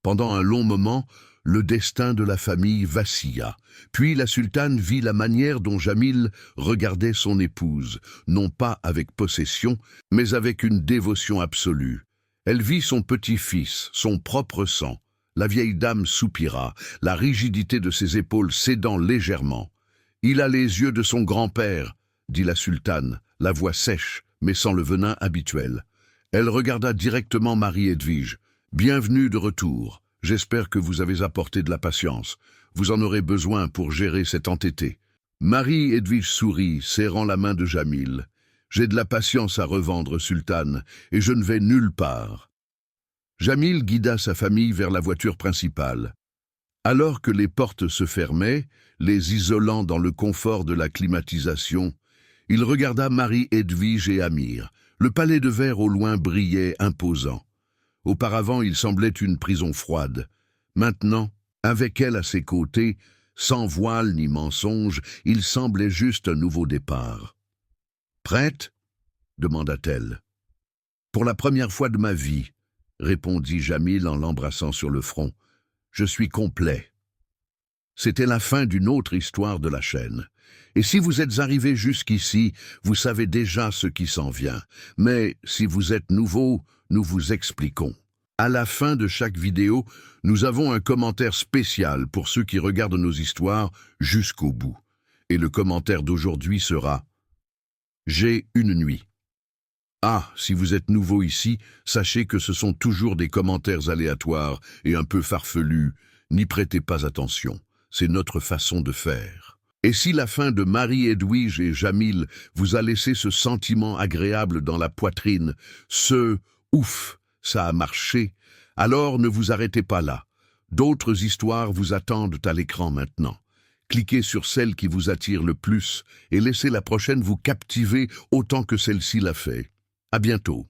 Pendant un long moment, le destin de la famille vacilla. Puis la sultane vit la manière dont Jamil regardait son épouse, non pas avec possession, mais avec une dévotion absolue. Elle vit son petit-fils, son propre sang. La vieille dame soupira, la rigidité de ses épaules cédant légèrement. « Il a les yeux de son grand-père », dit la sultane, la voix sèche, mais sans le venin habituel. Elle regarda directement Marie-Edwige. « Bienvenue de retour. J'espère que vous avez apporté de la patience. Vous en aurez besoin pour gérer cet entêté. » Marie-Edwige sourit, serrant la main de Jamil. « J'ai de la patience à revendre, sultane, et je ne vais nulle part. » Jamil guida sa famille vers la voiture principale. Alors que les portes se fermaient, les isolant dans le confort de la climatisation, il regarda Marie-Edwige et Amir. Le palais de verre au loin brillait imposant. Auparavant, il semblait une prison froide. Maintenant, avec elle à ses côtés, sans voile ni mensonge, il semblait juste un nouveau départ. « Prête ?» demanda-t-elle. « Pour la première fois de ma vie, » répondit Jamil en l'embrassant sur le front. « Je suis complet. » C'était la fin d'une autre histoire de la chaîne. Et si vous êtes arrivé jusqu'ici, vous savez déjà ce qui s'en vient. Mais si vous êtes nouveau, nous vous expliquons. À la fin de chaque vidéo, nous avons un commentaire spécial pour ceux qui regardent nos histoires jusqu'au bout. Et le commentaire d'aujourd'hui sera « J'ai une nuit ». Ah, si vous êtes nouveau ici, sachez que ce sont toujours des commentaires aléatoires et un peu farfelus. N'y prêtez pas attention, c'est notre façon de faire. Et si la fin de Marie-Edwige et Jamil vous a laissé ce sentiment agréable dans la poitrine, ce « ouf », ça a marché, alors ne vous arrêtez pas là. D'autres histoires vous attendent à l'écran maintenant. Cliquez sur celle qui vous attire le plus et laissez la prochaine vous captiver autant que celle-ci l'a fait. À bientôt.